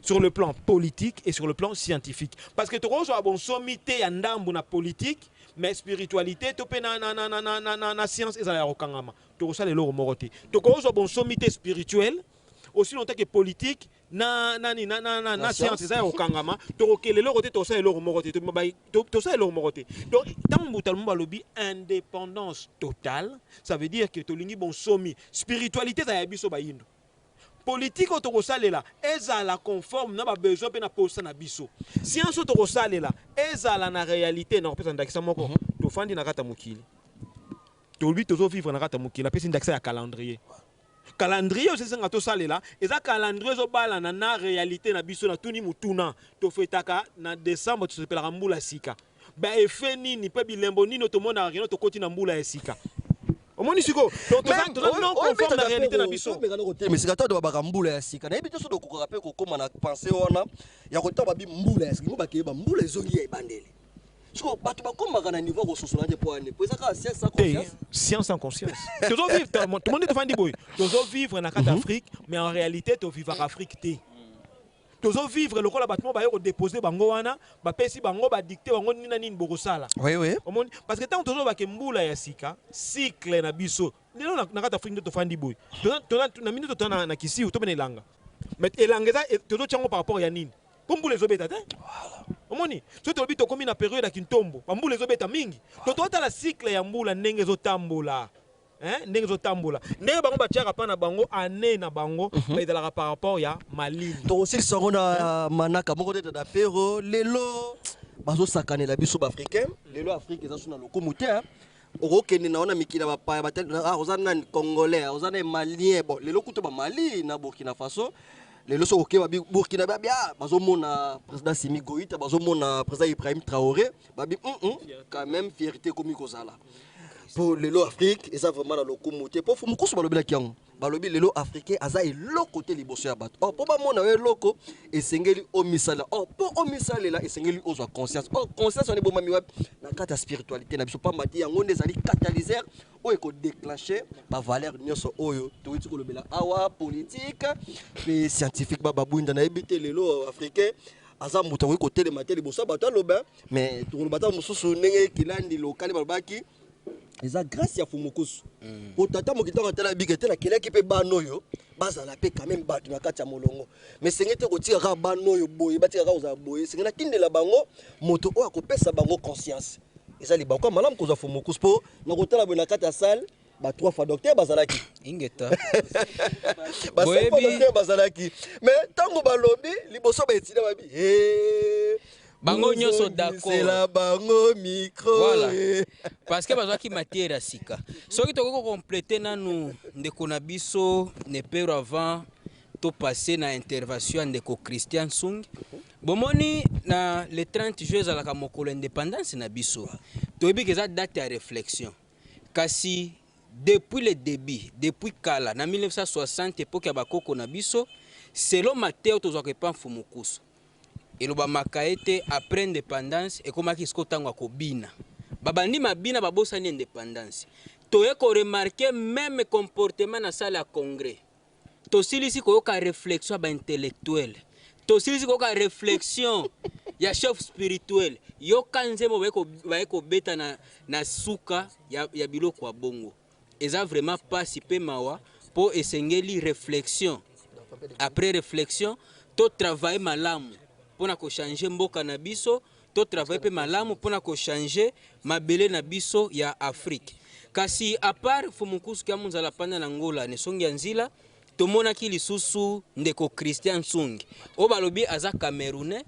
sur le plan politique et sur le plan scientifique parce que to ko bon sommité ya ndambu na politique mais spiritualité to pe na science ezala ya kokangama to ko sala lelo moroté to ko bon sommité spirituelle aussi longtemps que politique na science ça okangama to kelelo côté to ça eloko moko to ça eloko moko donc tant Mbuta Lumumba lobi indépendance totale ça veut dire que to lingi bon somi spiritualité ça ya biso ba yindo politique to ko salela ezala conforme na ba besoin pe na posa na biso science to ko salela ezala na réalité na pesa ndakisa moko to fandi na kata mokili to lui to vivre na kata mokili pesa ndakisa ya calendrier aussi c'est ngato salela eza calendrier zo bala na réalité na biso na tuni mutuna to fetaka na décembre to sepela mbula sika ba efe nini pe bilembo nini to mona rien to koti na mbula ya sika omoni siko to non conforme na réalité na biso mais c'est quand to ba mbula ya sika na ebito so to ko rappeler ko koma na penser wana ya ko ta ba bi mbula ya sika ba ke ba mbula ezongi ya bandele. Siko batu bakomaka na niveau ko sosola nje po ane po eza ka science sans conscience science sans conscience tozo vivre tout le monde te fandi boy tozo vivre na carte d'Afrique mais en réalité to vivre en Afrique té tozo vivre le kola battement ba yo déposer bango wana ba pesi bango ba dicter bango nina nini bokosala oui parce que tant tozo ba ke mbula ya sika cycle na biso lelo na carte d'Afrique to fandi boy to na minute to na kisi to bena elanga mais elanga za tozo tchango par rapport ya nini Pombule zobeta te. Omoni, so to bito komi na période ya kintombo, pambule zobeta mingi. To tota la cycle ya mbula ndenge zo tambola. Ndenge zo tambola. Ndenge bango batiaka pa na bango année na bango, ba par rapport ya malini. To aussi songona manaka moko tete da pero lelo bazo sakane la biso africain, lelo Afrique eza suna lokomuté. Okokende na ona mikila bapaya batel ozana congolais, ozana malien, bon lelo kuto ba Mali na Burkina Faso. Les leçons au Burkina Faso, bazomona président Simi Goïta, bazomona président Ibrahim Traoré, babi quand même fierté comme kozala. Pour les lots Afrique, et ça vraiment la locomotive. Pour Fumukusu balobi la kiango, balobi les lots africains, aza et l'autre côté liboso ya bato. Oh pour ba mona we loko et sengeli o misala. Oh pour o misala là et sengeli o so conscience. Oh conscience on est bon mami web na kata spiritualité na biso pa mati yango ndezali catalyseur o eko déclencher ba valeur nyonso oyo to itiko lobela awa politique et scientifique ba babunda na ebité les lots africains. Aza muta ko côté de maté liboso bato loba mais to lobata mususu ndenge kilandi local balbaki. Eza grâce ya Fumukusu. Pour tata mokita ngata bikete na kelaki pe banoyo, bazala pe quand même batu na kati ya molongo. Mais sengete ko tika ka banoyo boye, batika ka oza boye, sengena tindela bango moto o akopesa bango conscience. Eza li bango malam ko za Fumukusu po na kotala bo na kati ya salle, ba 3 fois docteur bazalaki ingeta ba 5 fois docteur bazalaki mais tango balobi liboso ba etina babi bango nyonso d'accord c'est la bango micro voilà parce que bazwaki matière sika soki toko compléter nanu ndeko na biso ne pero avant to passer na intervention ndeko Christian Sung bomoni na le 30 juillet à la mokolo indépendance na biso toyebi que ça date ya réflexion kasi depuis le début depuis kala na 1960 époque ya bakoko na biso selon Matteo tozwaka pa Mfumukusu eloba makaete après indépendance ekomaki siko tango akobina babandi mabina babosani indépendance toye ko remarquer même comportement na salle ya congrès tosilisi koyoka réflexion ba intellectuel tosilisi koyoka réflexion ya chef spirituel yoka nzemo bayeko beta na suka ya biloko ya bongo eza vraiment pas si pe mawa po esengeli réflexion après réflexion to travailler malamu pona ko changer mboka na biso to travailler pe malamu pona ko changer mabele na biso ya Afrique kasi à part Mfumukusu kya munzala panda na ngola ne songi nzila tomona ki lisusu ndeko Christian Sung o balobi aza Camerounais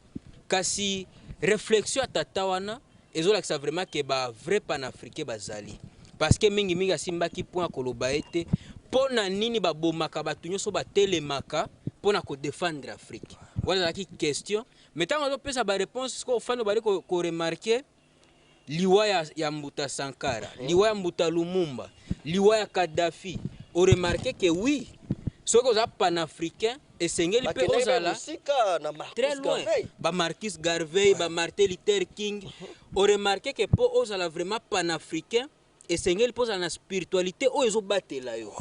kasi réflexion atatawana ezola que ça vraiment que ba vrai panafricain bazali parce que mingi asimbaki point koloba ete pona nini ba bomaka batu nyoso ba telemaka pona ko défendre Afrique voilà qui question mais tant on pesa ba réponse ko fano bali ko remarquer liwa ya Mbuta Sankara liwa ya Mbuta Lumumba liwa ya Kadhafi on remarquer que oui ce que za panafricain et sengeli pe ozala très loin ba Marcus Garvey ba Martin Luther King on remarquer que po ozala vraiment panafricain et sengeli po ozala na spiritualité o ezo batela yo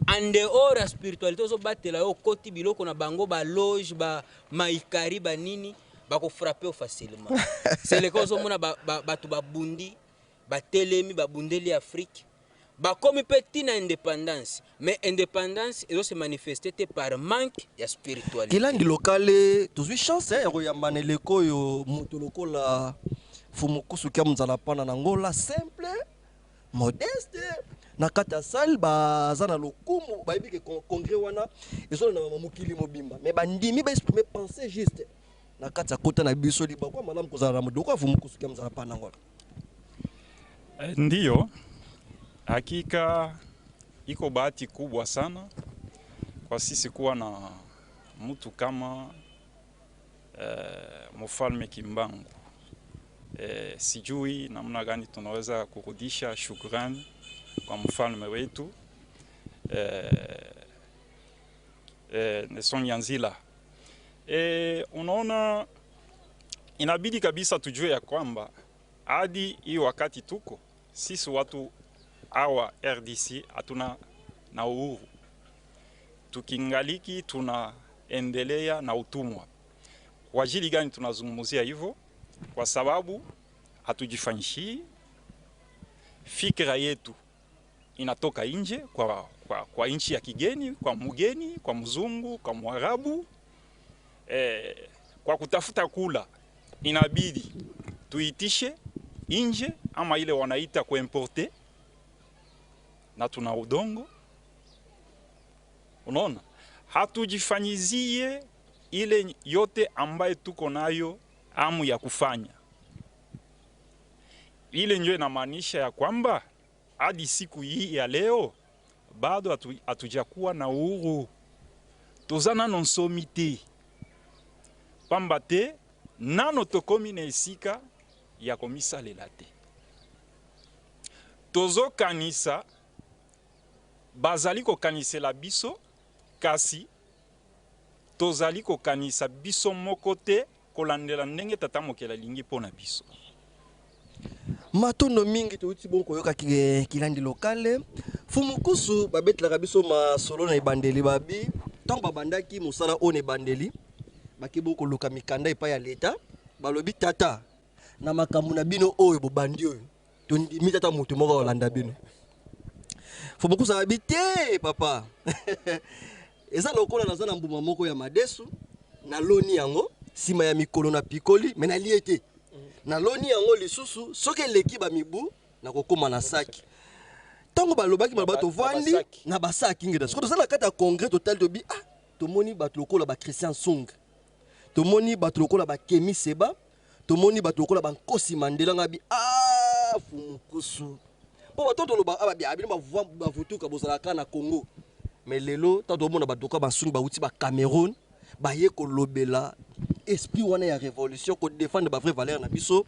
en dehors la spiritualité ozo batela yo koti biloko na bango ba loge ba maikari ba nini ba ko frapper facilement c'est le cause mona ba tu ba bundi ba telemi ba bundeli Afrique ba comme petit na indépendance mais indépendance ezo se manifester par manque ya spiritualité kilangi lokale tozwi chance ya koyambana leko yo moto lokola Mfumukusu kya munzala pana na ngola simple modeste na kata salle baza na lokumu bayebi ke congrès wana ezo na mokili mobimba mais bandimi ba exprimer penser juste na kata kota na biso liba kwa malamu kozala na modoko Mfumukusu kya munzala pana ngola ndiyo hakika iko bahati kubwa sana kwa sisi kuwa na mtu kama Mfalme Kimbangu. Sijui namna gani tunaweza kurudisha shukrani kwa mfalme wetu Nelson Nyanzila. Unaona inabidi kabisa tujue ya kwamba hadi hii wakati tuko sisi watu awa RDC hatuna na uhuru, tukingaliki tunaendelea na utumwa. Kwa ajili gani tunazungumzia hivyo? Kwa sababu hatujifanyishi fikra yetu inatoka nje kwa nchi ya kigeni, kwa mgeni, kwa mzungu, kwa Mwarabu. Kwa kutafuta kula inabidi tuitishe nje ama ile wanaita kuimporte, na tuna udongo. Unaona, hatujifanyizie ile yote ambaye tuko nayo amu ya kufanya. Ile ndio inamaanisha ya kwamba hadi siku hii ya leo bado hatujakuwa na uhuru. Tozana nonsomite pambate nano tokomi na esika ya komisa lelate. Tozo kanisa bazali ko kanisela biso kasi tozali ko kanisa biso mokote kolandela ndenge tata mokela lingi pona biso. Matondo mingi touti bon koyoka kilandi lokale Mfumukusu babetela biso masolo na ibandeli babi tango babandaki musala one bandeli bakibo ko luka mikanda epa ya leta balobi tata na makambo na bino oyo bobandi oyo tondimi tata mutu moko olanda bino. Mfumukusu abite papa eza lokola naza na mbuma moko ya madesu na loni yango sima ya mikolo na pikoli mena liete na loni yango lisusu soki leki ba mibu na kokoma na saki Tango balobaki balobato vandi na basaki ngeda. Siko tozala kata ya congrès total tobi ah tomoni bato lokola ba Christian Sung. Tomoni bato lokola ba Kemi Seba. Tomoni bato lokola ba Nkosi Mandela ngabi ah Fumukusu. Po bato toloba ababi abino ba votuka bozalaka na Congo. Mais lelo tant tomona bato ka ba Sung ba uti ba Cameroun ba ye ko lobela esprit wana ya révolution ko défendre ba vraie valeur na biso.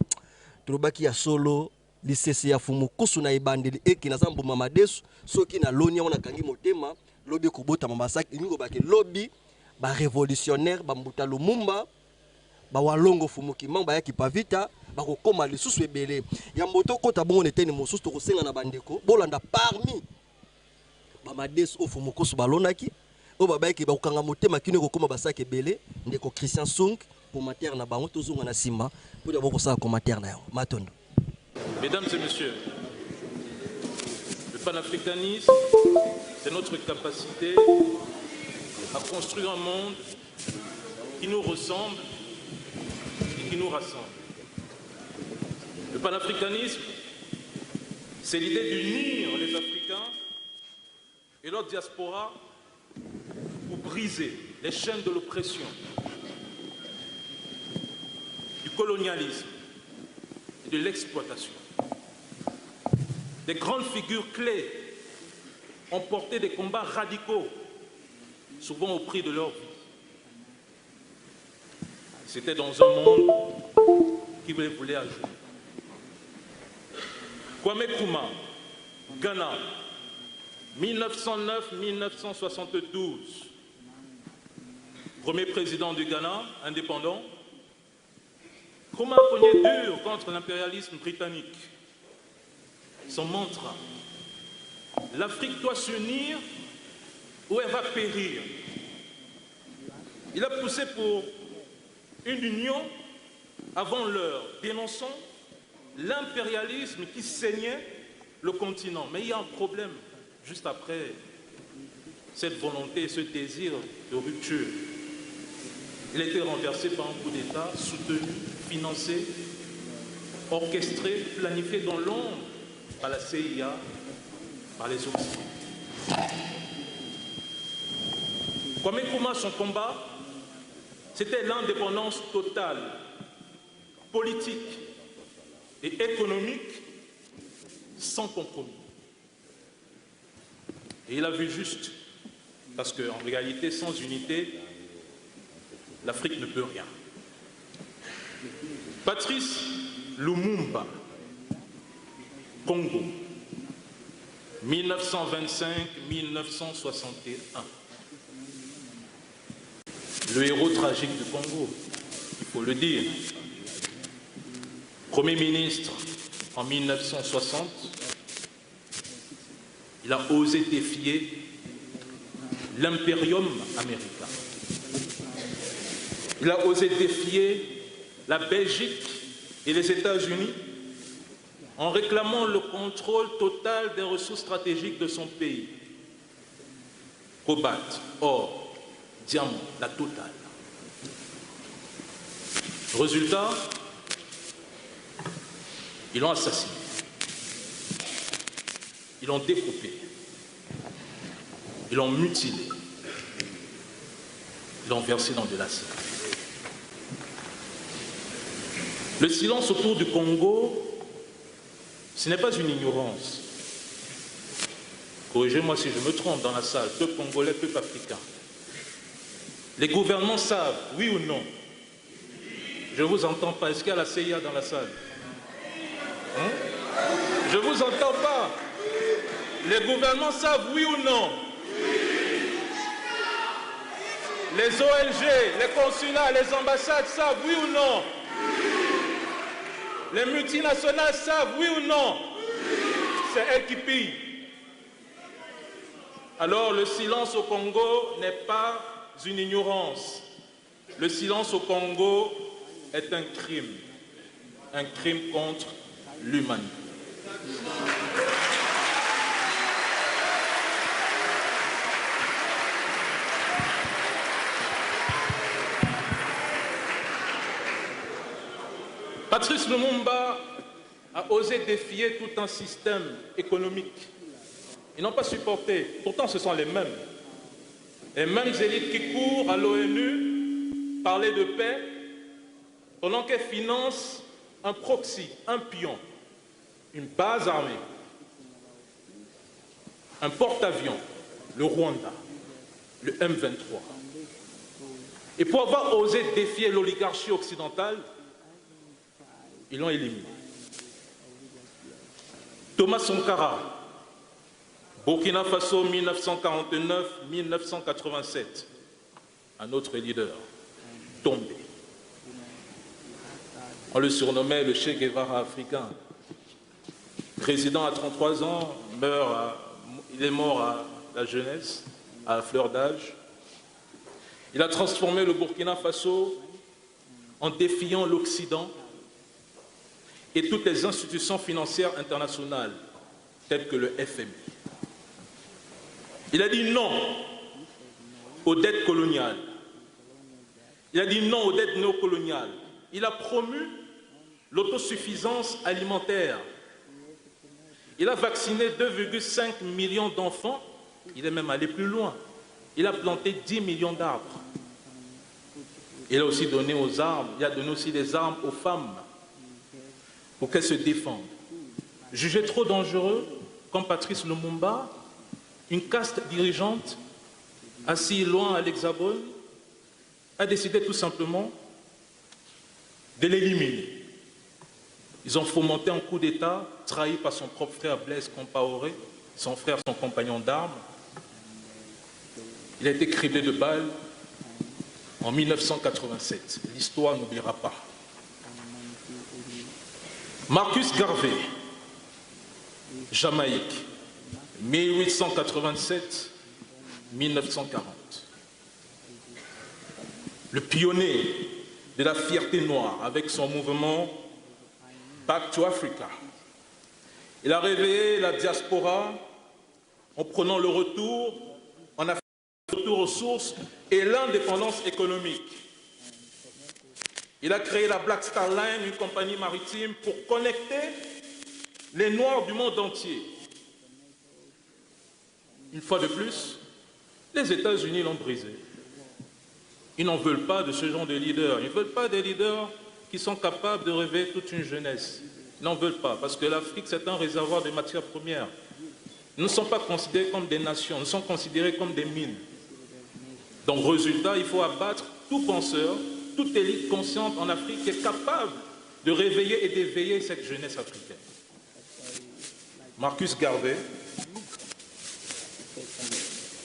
Tolobaki ya solo lisese ya Fumukusu na ibandeli eki na zambu mamadesu soki na lonia wana kangi motema lobi kobota mamasaki ningo baki lobi ba révolutionnaire ba Mbuta Lumumba ba walongo Fumuki mamba ya kipavita ba kokoma lisusu ebele ya moto kota bongo neteni mosusu to kosenga na bandeko bolanda parmi ba madesu o Fumukusu balonaki o babayaki ba kokanga motema kino kokoma basaki ebele ndeko Christian Sung pour matière na bango tozunga na sima pour d'abord ça commentaire na yo matondo. Mesdames et messieurs, le panafricanisme, c'est notre capacité à construire un monde qui nous ressemble et qui nous rassemble. Le panafricanisme, c'est l'idée d'unir les Africains et leur diaspora pour briser les chaînes de l'oppression, du colonialisme et de l'exploitation. Des grandes figures clés ont porté des combats radicaux, souvent au prix de leur vie. C'était dans un monde qui voulait agir. Kwame Nkrumah, Ghana, 1909-1972. Premier président du Ghana, indépendant. Nkrumah pognait dur contre l'impérialisme britannique. Son mantra, l'Afrique doit s'unir ou elle va périr. Il a poussé pour une union avant l'heure, dénonçant l'impérialisme qui saignait le continent. Mais il y a un problème juste après cette volonté, ce désir de rupture. Il a été renversé par un coup d'État soutenu, financé, orchestré, planifié dans l'ombre par la CIA, par les Occidentaux. Kwame Nkrumah, son combat, c'était l'indépendance totale, politique et économique, sans compromis. Et il a vu juste, parce qu'en réalité, sans unité, l'Afrique ne peut rien. Patrice Lumumba, Congo, 1925-1961. Le héros tragique du Congo, il faut le dire. Premier ministre en 1960, il a osé défier l'impérium américain. Il a osé défier la Belgique et les États-Unis en réclamant le contrôle total des ressources stratégiques de son pays. Cobalt, or, diamant, la totale. Résultat, ils l'ont assassiné. Ils l'ont découpé. Ils l'ont mutilé. Ils l'ont versé dans de l'acide. Le silence autour du Congo, ce n'est pas une ignorance. Corrigez-moi si je me trompe dans la salle, peuple congolais, peuple africain. Les gouvernements savent, oui ou non? Je ne vous entends pas. Est-ce qu'il y a la CIA dans la salle? Je ne vous entends pas. Les gouvernements savent, oui ou non? Les ONG, les consulats, les ambassades savent, oui ou non? Les multinationales savent, oui ou non? C'est elles qui pillent. Alors le silence au Congo n'est pas une ignorance. Le silence au Congo est un crime contre l'humanité. Patrice Lumumba a osé défier tout un système économique Ils n'ont pas supporté. Pourtant, ce sont les mêmes élites qui courent à l'ONU parler de paix pendant qu'elles financent un proxy, un pion, une base armée, un porte-avions, le Rwanda, le M23. Et pour avoir osé défier l'oligarchie occidentale, ils l'ont éliminé. Thomas Sankara, Burkina Faso 1949-1987, un autre leader, tombé. On le surnommait le Che Guevara africain. Président à 33 ans, il est mort à la jeunesse, à la fleur d'âge. Il a transformé le Burkina Faso en défiant l'Occident et toutes les institutions financières internationales, telles que le FMI. Il a dit non aux dettes coloniales. Il a dit non aux dettes néocoloniales. Il a promu l'autosuffisance alimentaire. Il a vacciné 2,5 millions d'enfants. Il est même allé plus loin. Il a planté 10 millions d'arbres. Il a aussi donné aux armes, il a donné aussi des armes aux femmes pour qu'elles se défendent. Jugé trop dangereux, comme Patrice Lumumba, une caste dirigeante, assise loin à l'Hexagone, a décidé tout simplement de l'éliminer. Ils ont fomenté un coup d'État, trahi par son propre frère Blaise Compaoré, son frère, son compagnon d'armes. Il a été criblé de balles en 1987. L'histoire n'oubliera pas. Marcus Garvey, Jamaïque, 1887-1940. Le pionnier de la fierté noire avec son mouvement Back to Africa. Il a réveillé la diaspora en prenant le retour en Afrique, le retour aux sources et l'indépendance économique. Il a créé la Black Star Line, une compagnie maritime pour connecter les Noirs du monde entier. Une fois de plus, les États-Unis l'ont brisé. Ils n'en veulent pas de ce genre de leaders. Ils ne veulent pas des leaders qui sont capables de réveiller toute une jeunesse. Ils n'en veulent pas, parce que l'Afrique, c'est un réservoir de matières premières. Nous ne sommes pas considérés comme des nations, nous sommes considérés comme des mines. Donc, résultat, il faut abattre tout penseur, toute élite consciente en Afrique qui est capable de réveiller et d'éveiller cette jeunesse africaine. Marcus Garvey,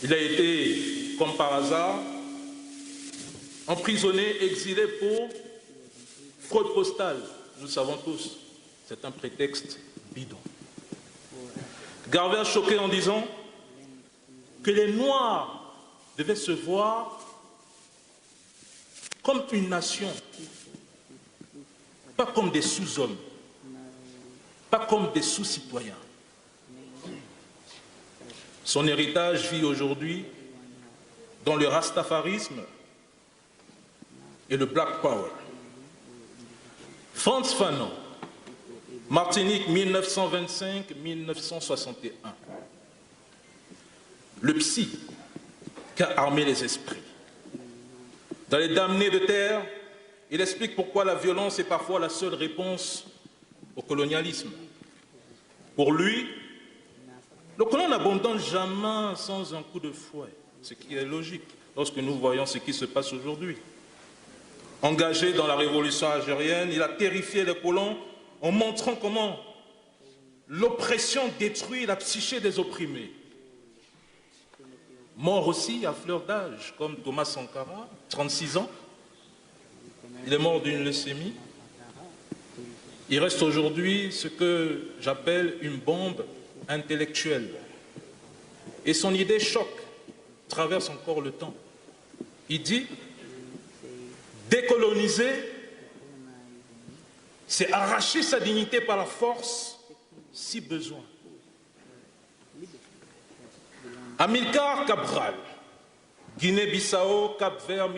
il a été, comme par hasard, emprisonné, exilé pour fraude postale. Nous le savons tous, c'est un prétexte bidon. Garvey a choqué en disant que les Noirs devaient se voir comme une nation, pas comme des sous-hommes, pas comme des sous-citoyens. Son héritage vit aujourd'hui dans le rastafarisme et le Black Power. Frantz Fanon, Martinique 1925-1961. Le psy qui a armé les esprits. Dans Les Damnés de terre, il explique pourquoi la violence est parfois la seule réponse au colonialisme. Pour lui, le colon n'abandonne jamais sans un coup de fouet, ce qui est logique lorsque nous voyons ce qui se passe aujourd'hui. Engagé dans la révolution algérienne, il a terrifié les colons en montrant comment l'oppression détruit la psyché des opprimés. Mort aussi à fleur d'âge, comme Thomas Sankara, 36 ans. Il est mort d'une leucémie. Il reste aujourd'hui ce que j'appelle une bombe intellectuelle. Et son idée choc, traverse encore le temps. Il dit, décoloniser, c'est arracher sa dignité par la force, si besoin. Amilcar Cabral, Guinée-Bissau, Cap-Vert,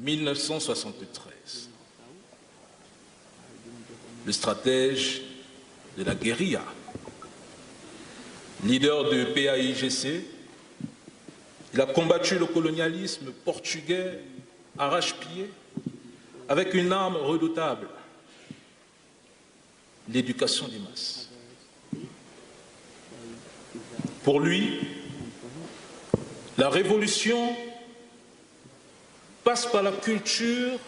1924-1973. Le stratège de la guérilla. leader du PAIGC. Il a combattu le colonialisme portugais arrache-pied avec une arme redoutable, l'éducation des masses. Pour lui, la révolution passe par la culture.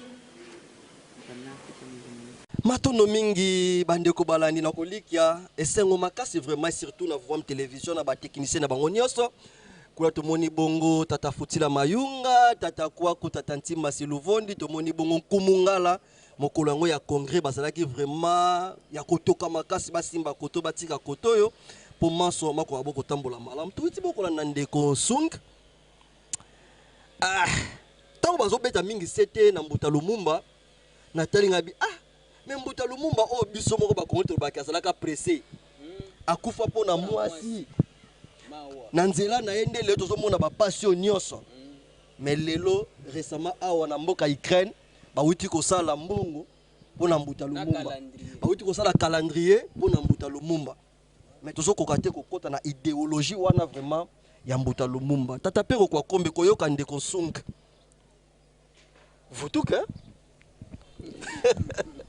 Matondo mingi bandeko balandi na kolikia esengo makasi vraiment surtout na voix télévision na ba technicien na bango nyonso kula tomoni bongo tata Futila Mayunga tata Kwaku tata Ntima Siluvondi tomoni bongo Kumungala mokolo yango ya congrès bazalaki vraiment ya kotoka makasi basimba koto batika koto yo po manso mako aboko tambola malamu tuiti bokola na ndeko Sung tango bazobeta mingi sete na Mbuta Lumumba na talinga bi mais Mbuta Lumumba o biso moko ba konto ba kazalaka pressé akufa po na mwasi na nzela na yende le tozomona ba passion nyonso mais lelo récemment awa na mboka Ukraine ba wuti ko sala mbongo po na Mbuta Lumumba ba wuti ko sala calendrier po na Mbuta Lumumba mais tozokoka te kokota na idéologie wana vraiment ya Mbuta Lumumba tata pero kwa kombe koyoka ndeko Sung vutuka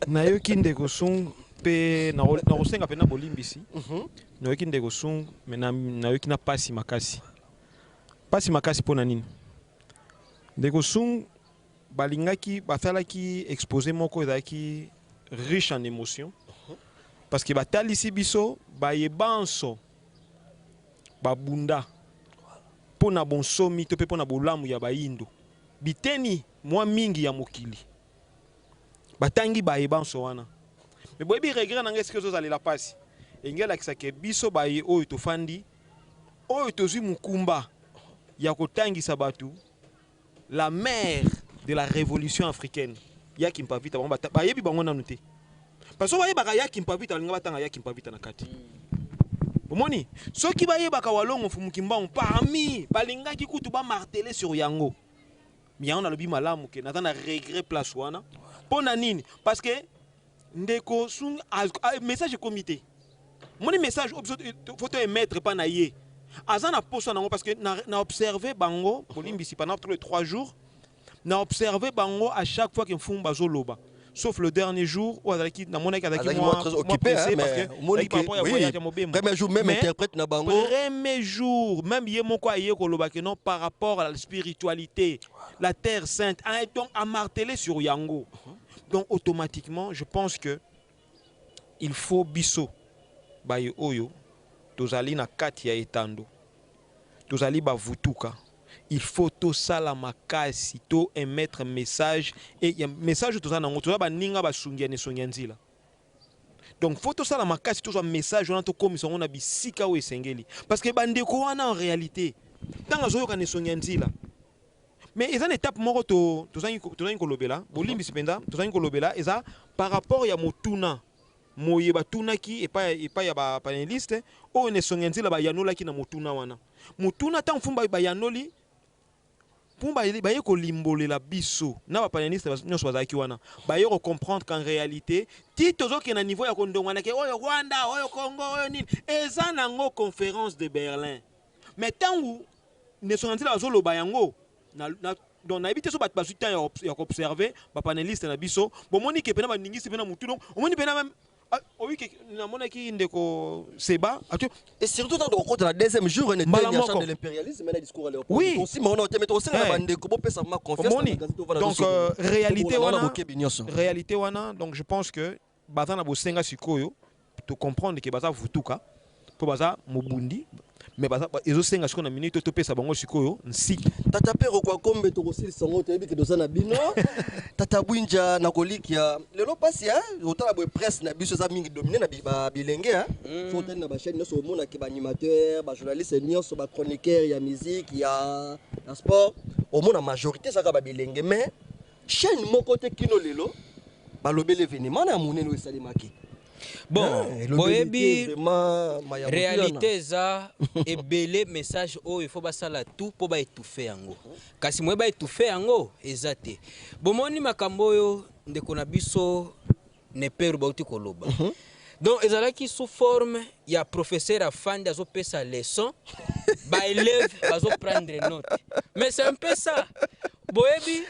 nayoki ndeko Sung pe na kosenga pe na bolimbisi nayoki ndeko Sung me nayoki na pasi makasi pona nini ndeko Sung balingaki basalaki exposé moko ezalaki riche en émotion parce que batalisi biso bayebanso babunda pona bonsomi to pe pona bolamu ya bayindo biteni mwa mingi ya mokili batangi bayebanso wana mais boyebi regret nanga eske ozozalela pasi engelakisa ke biso baye oyo tofandi oyo tozwi mukumba ya kotangisa batu la mère de la révolution africaine yaki mpavita bango bayebi bango nanu te parce que bayebaka yaki mpavita balinga batanga yaki mpavita na kati omoni soki bayebaka walongo fumukimbango parmi balingaki kutu bamartele sur yango miyango nalobi malamu ke naza na regret place wana pona nini parce que ndeko Sung message comité moni message photo émettre pas na ye azana poso nango parce que na observé bango bolimbisi pendant tous les 3 jours na observé bango à chaque fois que mfumba zoloba sauf le dernier jour où azaki na monaki azaki moi occupé parce que premier jour même interprète na bango premier jour même ye moko aye koloba que non par rapport à la spiritualité la terre sainte donc à marteler sur yango donc automatiquement je pense que il faut biso baye oyo tozali na kati ya etando tozali bavutuka il faut to sala makasi to émettre message et ya message to nango to ba ninga ba sungiane sonyanzila donc faut to sala makasi to message wana to komisa ngona bisika o esengeli parce que bandeko wana en réalité tanga zoyoka ne sonyanzila mais ils ont une étape moko to zangi kolobela bolimbi sipenda to zangi kolobela eza par rapport ya motuna moye batuna ki epa ya ba paneliste o ne sonyanzila ba yanola ki na motuna wana motuna tant fumba ba yanoli pumba baye ko limbolela biso na ba paneliste nyonso bazaki wana baye ko comprendre qu'en réalité ti tozoki na niveau ya kondongwana ke oyo Rwanda oyo Congo oyo nini eza nango conférence de Berlin mais tant où ne sonyanzila bazoloba yango donc na ebité so bat basuta ya observer ba paneliste na biso bomoni ke pena ba ningisi pena mutu donc omoni pena même oui que na mona ki ndeko Seba et surtout dans le deuxième jour on était de l'impérialisme mais discours à oui aussi mais on a été aussi na bandeko bo pesa ma confiance donc réalité wana donc je pense que bazana bosenga sikoyo to comprendre que baza vutuka po baza mobundi mais baza ezosenga siko na minute to pesa bango sikoyo nsi tata pero kwa kombe to kosili sango to yebi ke dozana bino tata bwinja na kolikia lelo pasi otala boy presse na biso za mingi dominer na ba bilenge so tani na ba chaîne nyonso omona ke ba animateur ba journaliste nyonso ba chroniqueur ya musique ya sport omona majorité saka ba bilenge mais chaîne moko te kino lelo ba lobele événement na monene o salimaki bon boyebi réalité eza ebele message oyo il faut basala tout po ba étouffer yango kasi moye ba étouffer yango eza te bomoni makambo oyo ndeko na biso ne peru bauti koloba Donc ezalaki sous forme ya professeur afandi azopesa leçon ba élève bazoprendre note. Mais c'est un peu ça. Boyebi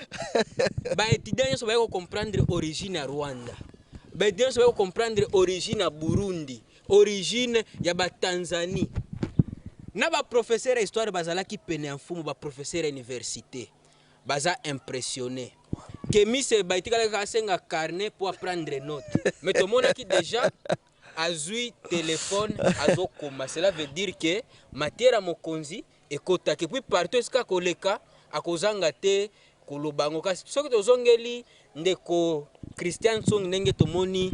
ba étudiant nyonso bayeko comprendre origine ya Rwanda. Ba étudiant nyonso bayeko comprendre origine ya Burundi, origine ya ba Tanzanie. Na ba professeur ya histoire bazalaki pene ya mfumu ba professeur ya université. Baza impressionné. Que mise ba itikala ka senga carnet pour apprendre note. Mais tout le monde qui déjà azui téléphone azokoma. Cela veut dire que matière mokonzi ekota que puis partout eska koleka akozanga te kolobango kasi soki tozongeli ndeko Christian Song ndenge tomoni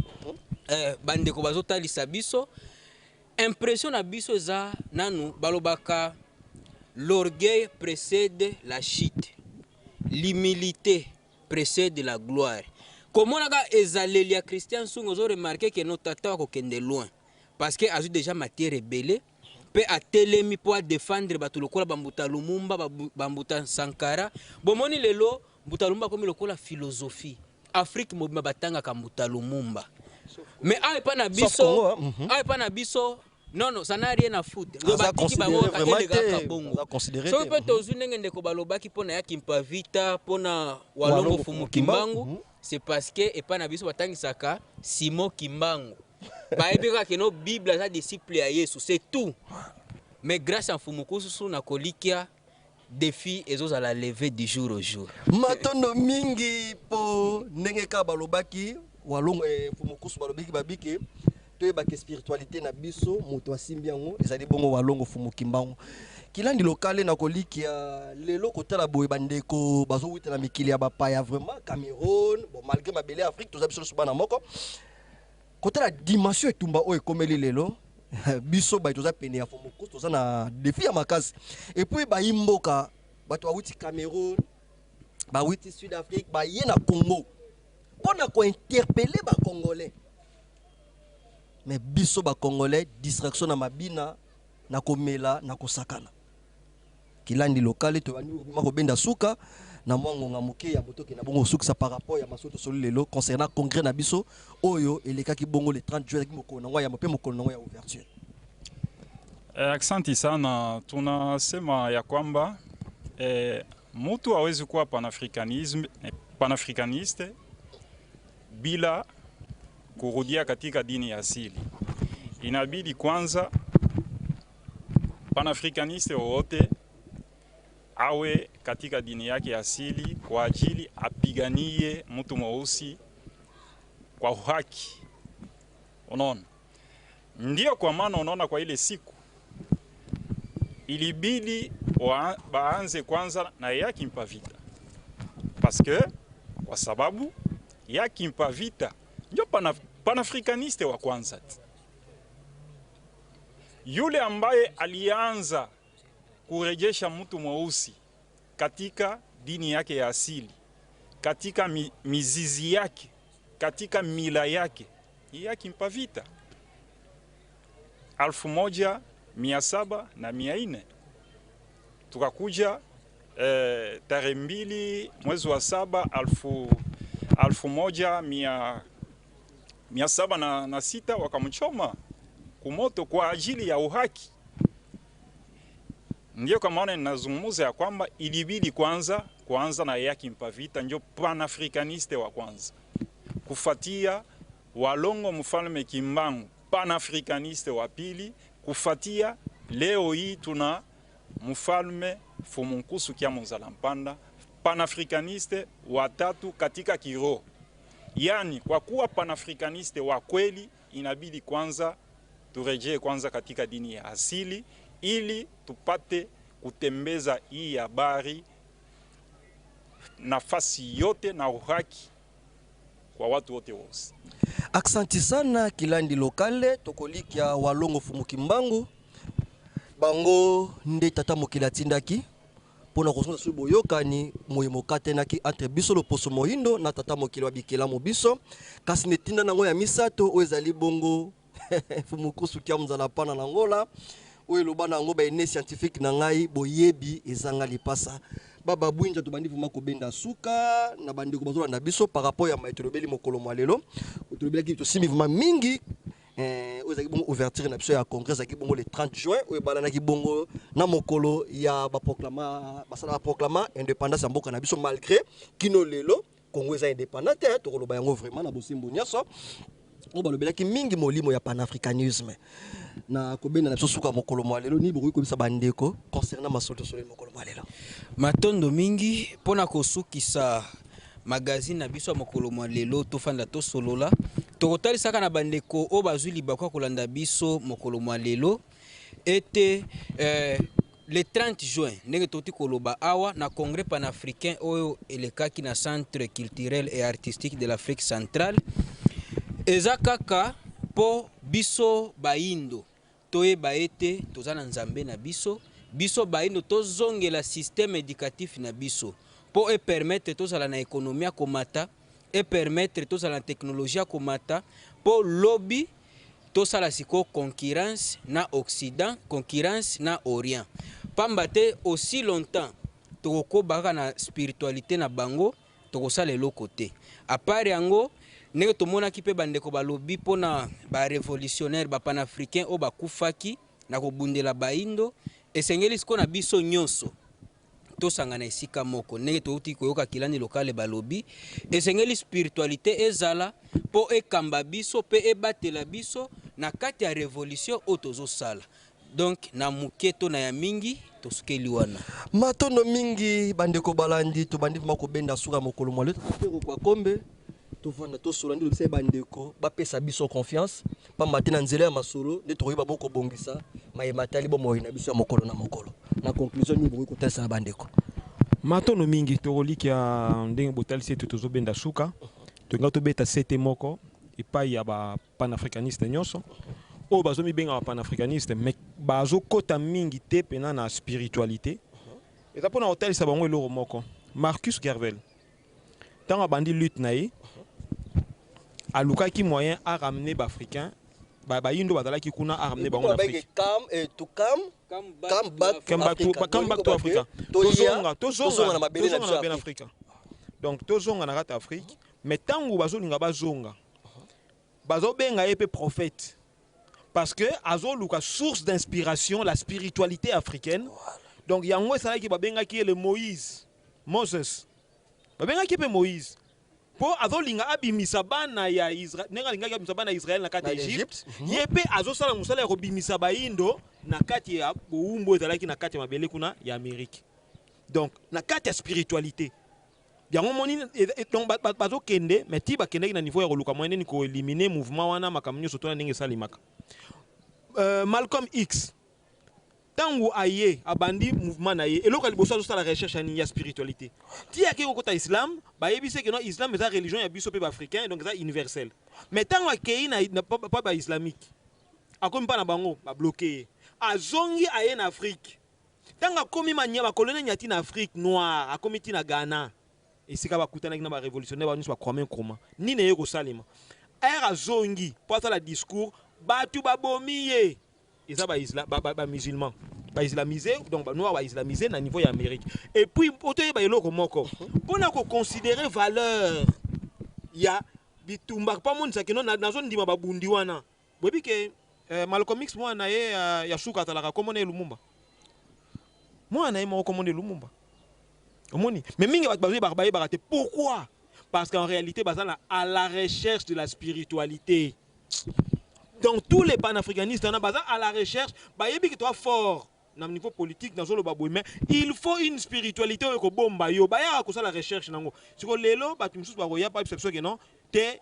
bandeko bazotalisa biso impression na biso za nanu balobaka l'orgueil précède la chute, l'humilité précède la gloire. Comment on a ezaleli ya Christian Song ozo remarqué que notre tata ko kende loin parce que a déjà matière rebelle peut atelemi pour défendre batu lokola bambuta Lumumba bambuta Sankara bomoni lelo mbuta Lumumba comme lokola philosophie Afrique mobima batanga kambuta Lumumba mais a pas na biso non ça n'a rien à foutre batiki bango kakelega bongo so peut tozunenge ndeko balobaki pona ya Kimpavita pona Walongo Fumu Kimbangu c'est parce que et pas na biso batangisaka Simon Kimbangu baebika que no Bible sa disciple ya Yesu c'est tout mais grâce à Fumu Kususu na kolikia défi ezos à la levée du jour au jour matondo mingi po ndenge ka balobaki Walongo Fumu Kususu balobiki babiki toyebaka spiritualité na biso moto asimbi yango ezali bongo Walongo Fumu Kimbangu kilandi lokale na kolikia lelo kotala boye bandeko bazowita na mikili ya bapaya vraiment Cameroun bon malgré mabele Afrique toza biso subana moko kotala dimension etumba oyo ekomeli lelo biso ba toza pene ya Fumu Kususu toza na défi ya makasi et puis ba imboka bato bawuti Cameroun bawuti Sud Afrique ba ye na Congo pona ko interpeller ba Congolais mais biso ba Congolais distraction na mabina na komela na kosakana kilandi lokale to bani ko benda suka na mwango nga moke ya botoki na bongo suka par rapport ya masoto solelo concernant congrès na biso oyo elekaki bongo le 30 juin mokolo ngwa ya mope mokolo ngwa ya ouverture. Aksanti sana, tunasema ya kwamba mtu hawezi kuwa panafricaniste bila kurudia katika dini ya asili. Inabidi kwanza panafricaniste wote awe katika dini yake asili kwa ajili apiganie mtu mweusi kwa haki. Unaona? Ndio kwa maana unaona kwa ile siku ilibidi baanze kwanza na ya Kimpavita. Parce que kwa sababu ya Kimpavita ndio panafricaniste wa kwanza. Yule ambaye alianza kurejesha mtu mweusi katika dini yake ya asili, katika mizizi yake, katika mila yake, ya Kimpavita 1704 tukakuja tarehe 2 mwezi wa 7 1706 wakamchoma kumoto kwa ajili ya uhaki. Ndio kwa maana ninazungumza ya kwamba ilibidi kwanza na ya Kimpavita ndio panafricaniste wa kwanza. Kufatia Walongo Mfalme Kimbangu panafricaniste wa pili, kufatia leo hii tuna Mfalme Fumu Kususu Kyamuzala Mpanda panafricaniste wa tatu katika kiroho. Yani kwa kuwa panafricaniste wa kweli inabidi kwanza turejee kwanza katika dini ya asili ili tupate kutembeza hii habari nafasi yote na uhaki kwa watu wote wose. Aksanti sana kilandi lokale tokolikia Walongo Fumu Kimbangu bango nde tata mokila tindaki pona kozonga su boyokani moyemo katenaki entre biso lo poso moyindo na tata mokila wabikela mo biso kasi netinda nango ya misato o ezali bongo Fumu Kususu Kyamuzala pana na ngola oyo lobana ngo ba ene scientifique na ngai boyebi ezanga lipasa baba bwinja to bandi vuma ko benda suka na bandi ko bazola na biso par rapport ya maitolobeli mokolo mwalelo otolobeli to simi vuma mingi ozaki bongo ouverture na biso ya congrès ezaki bongo le 30 juin oyo ebalanaki bongo na mokolo ya basala baproclama indépendance ya mboka na biso malgré kino lelo Congo eza indépendant te tokoloba yango vraiment na bosimbo nyonso oyo balobelaki mingi molimo ya panafricanisme na kobenda na biso suka mokolo mwa lelo ni bokoki kobisa bandeko concernant masolo mokolo mwa lelo matondo mingi mpona kosukisa magazine na biso ya mokolo mwa lelo tofanda tosolola tokotalisaka na bandeko oyo bazwi libakwa kolanda biso mokolo mwa lelo ete le 30 juin ndenge toti koloba awa na congrès panafricain oyo elekaki na centre culturel et artistique de l'Afrique centrale eza kaka po biso baindo toyeba ete toza na nzambe na biso baindo tozongela système éducatif na biso po e permettre tozala na économie komata et permettre tozala na technologie komata po lobby tosala siko concurrence na Occident concurrence na Orient pamba te aussi longtemps tokokobaka na spiritualité na bango tokosala eloko te à part yango ndenge tomonaki mpe bandeko balobi mpona barévolutionnaire bapanafricain oyo bakufaki na kobundela baindo esengeli siko na biso nyonso tosangana esika moko ndenge touti koyoka kilani lokale balobi esengeli spiritualité ezala mpo ekamba biso mpe ebatela biso na kati ya révolution oyo tozosala donc na muketo na ya mingi tosukeli wana matondo mingi bandeko balandi tobandi vima kobenda suka mokolo mwa lelo topero kwa kombe tovanda tosola ndi lobisa bandeko bapesa biso confiance pamba te na nzela ya masolo nde tokoyeba boko bongisa mayematali bomoi na biso ya mokolo na mokolo na conclusion ni bokoki kotalisa na bandeko matondo mingi tokoliki ya ndenge botalisi ete tozobenda suka tolinga tobeta sete moko epai ya bapanafricaniste nyonso oyo bazomibenga bapanafricaniste mais bazokota mingi te pena na spiritualité eza mpona kotalisa bango eloko moko Marcus Garvey ntango abandi lutte na ye alukaki moyen a ramener baafricain bayindo bazalaki kuna a ramener bango na Afrique come back to Africa tozonga na mabele na Afrique donc tozonga na kati Afrique mais tango bazolinga bazonga bazobenga ye pe prophète parce que azoluka source d'inspiration la spiritualité africaine donc yango esalaki babengaki le Moses babengaki pe Moïse po azolinga abimisa bana ya Israël nenga linga abimisa bana ya Israël na kati ya Egypte ye pe azosala musala ya kobimisa baindo na kati ya boumbo ezalaki na kati ya mabele kuna ya Amérique donc na kati ya spiritualité yango moni donc bazokende mais ti bakendaki na niveau ya koluka moyen ni ko éliminer mouvement wana makamnyo soto na ndenge salimaka Malcolm X tango aye abandi mouvement na ye eloko liboso azosala recherche ya spiritualité ti yaki kokota islam bayebise ke no islam eza religion ya biso pe ba africain donc eza universel mais tango akei na pa ba islamique akomi pa na bango ba bloquer azongi aye na Afrique tango akomi manya ba colonie nyati na Afrique noire akomi ti na Ghana esika bakutanaki na ba révolutionnaire ba nyuso ba kwame nkrumah nini ye kosalema era zongi po la discours batu babomiye eza ba musulman ba islamisé donc ba noir ba islamisé na niveau ya Amérique et puis otoye ba eloko moko pona ko considérer valeur ya bitumba pa monisa ke no na zone ndima babundi wana bobi ke Malcolm X mwana ye ya suka talaka komone Lumumba mwana ye moko komone Lumumba omoni mais mingi babaye barate pourquoi parce qu'en réalité bazala à la recherche de la spiritualité. Donc tous les panafricanistes on a besoin à la recherche bayebi que toi fort na niveau politique dans le babou mais il faut une spiritualité ko bomba yo baya ko la recherche nango siko lelo ba tumsusu ba roya pas perception que non te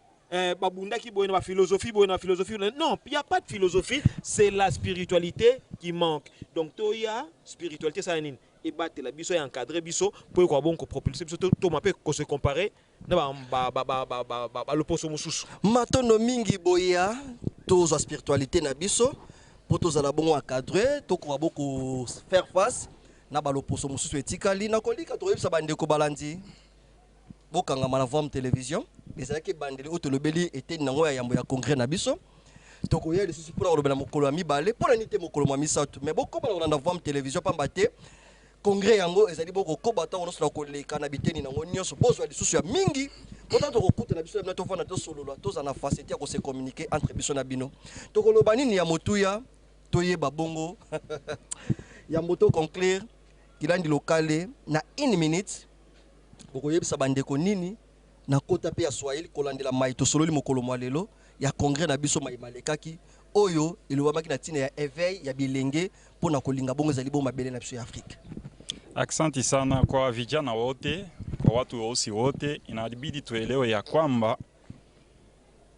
babunda ki boye na philosophie non il y a pas de philosophie c'est la spiritualité qui manque donc toya spiritualité ça nini et battre la biso et encadrer biso pour quoi bon ko propulser biso to mapé ko se comparer na ba l'opposo mususu matono mingi boya tozo spiritualité na biso pour tozo la bon encadrer to ko beaucoup faire face na ba l'opposo mususu etikali na kolika to yebisa bandeko balandi bokanga na forme télévision ezalaki bandeli otolobeli était nango ya yambo ya congrès na biso to ko yeli susu pour olobela mokolo ya mibale pour nité mokolo ya misato mais boko ba na forme télévision pambate congrès yango ezali boko kobata ono sala koleka na biteni nango nyonso bozo ya lisusu ya mingi Autant de recoute na biso na to fana to solo la to na facilité à se communiquer entre biso na bino. To ko lobani ni ya motuya to yeba bongo. Ya moto conclure kilandi locale na 1 minute. Boko yebisa bandeko nini na kota pe ya Swahili kolandela mai to solo li mokolo mwalelo ya congrès na biso mai malekaki oyo ilobamaki na tina ya éveil ya bilenge pona kolinga bongo zali bo mabele na biso ya Afrika. Aksanti sana kwa vijana wote, kwa watu weusi wote. Inabidi tuelewe ya kwamba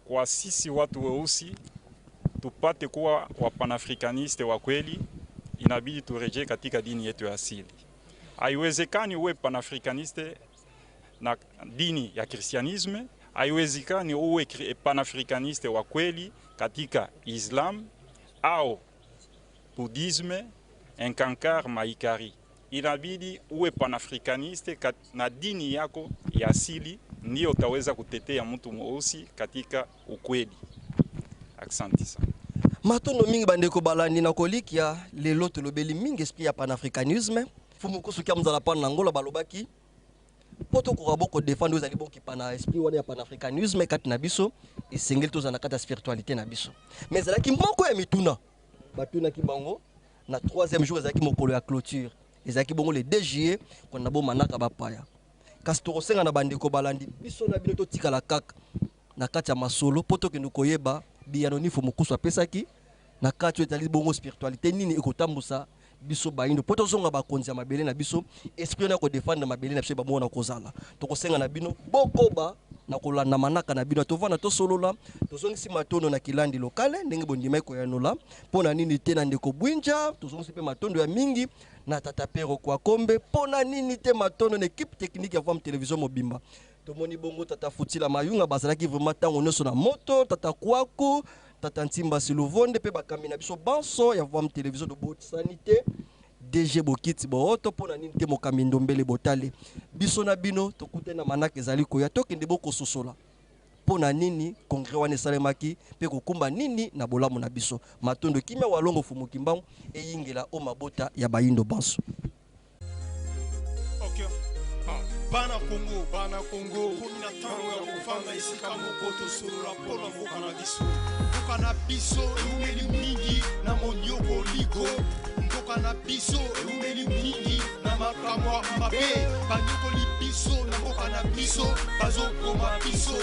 kwa sisi watu weusi tupate kuwa wapanafrikaniste wa kweli, inabidi turejee katika dini yetu ya asili. Haiwezekani uwe panafrikaniste na dini ya Kristianisme, haiwezekani uwe panafrikaniste wa kweli katika Islam au Buddhisme, Nkankar Maikari. Inabidi uwe panafrikaniste na dini yako ya asili, ndio utaweza kutetea mtu mweusi katika ukweli. Asante sana. Matondo mingi bandeko balandi na kolikia lelo tolobeli mingi esprit ya panafricanisme. Fumu kusu kia mzala pana Angola balobaki poto ko raboko défendre aux alibons qui pana esprit wana ya panafricanisme kati na biso esengeli to zana kata spiritualité na biso. Mais zala ki moko ya mituna. Batuna ki bango na 3e jour ezaki mokolo ya clôture. Ezaki bongo le 2 juillet ko na bo manaka bapaya. Kasi to kosenga na bandeko balandi biso na bino to tikala kaka na kati ya masolo poto ke nukoyeba biyano ni fumu kusu apesaki na kati etali bongo spiritualité nini ekotambusa biso baindo poto zonga bakonzi ya mabele na biso esprit na ko défendre mabele na biso ba mona kozala to kosenga na bino bokoba na kolanda manaka na bino to vana to solola to zongisi matondo na kilandi lokale ndenge bondima ko yanola pona nini te na ndeko bwinja to zongisi pe matondo ya mingi na tata pero kwa kombe pona nini te matondo na équipe technique ya Vom Télévision Mobimba to moni bongo tata Futila Mayunga bazalaki vraiment tango nyonso na moto tata Kwaku tata Ntimba Siluvonde pe bakamina biso banso ya Vom Télévision de Bout Sanité DG Bokiti Booto pona nini te mokamindo mbele botale biso na bino to kutena manaka ezali koya tokende boko sosola pona nini congrès wana esalemaki pe kokumba nini na bolamu na biso matondo kimia walongo fumuki mbangu eyingela o mabota ya bayindo banso. Okay. Bana Congo, komina tango ya kufanga isika moko to surura pona mboka na biso. Mboka na biso eumeli mingi na monyoko ligo. Mboka na biso eumeli mingi na makamwa mabe. Banyoko li biso na mboka na biso bazokoma biso.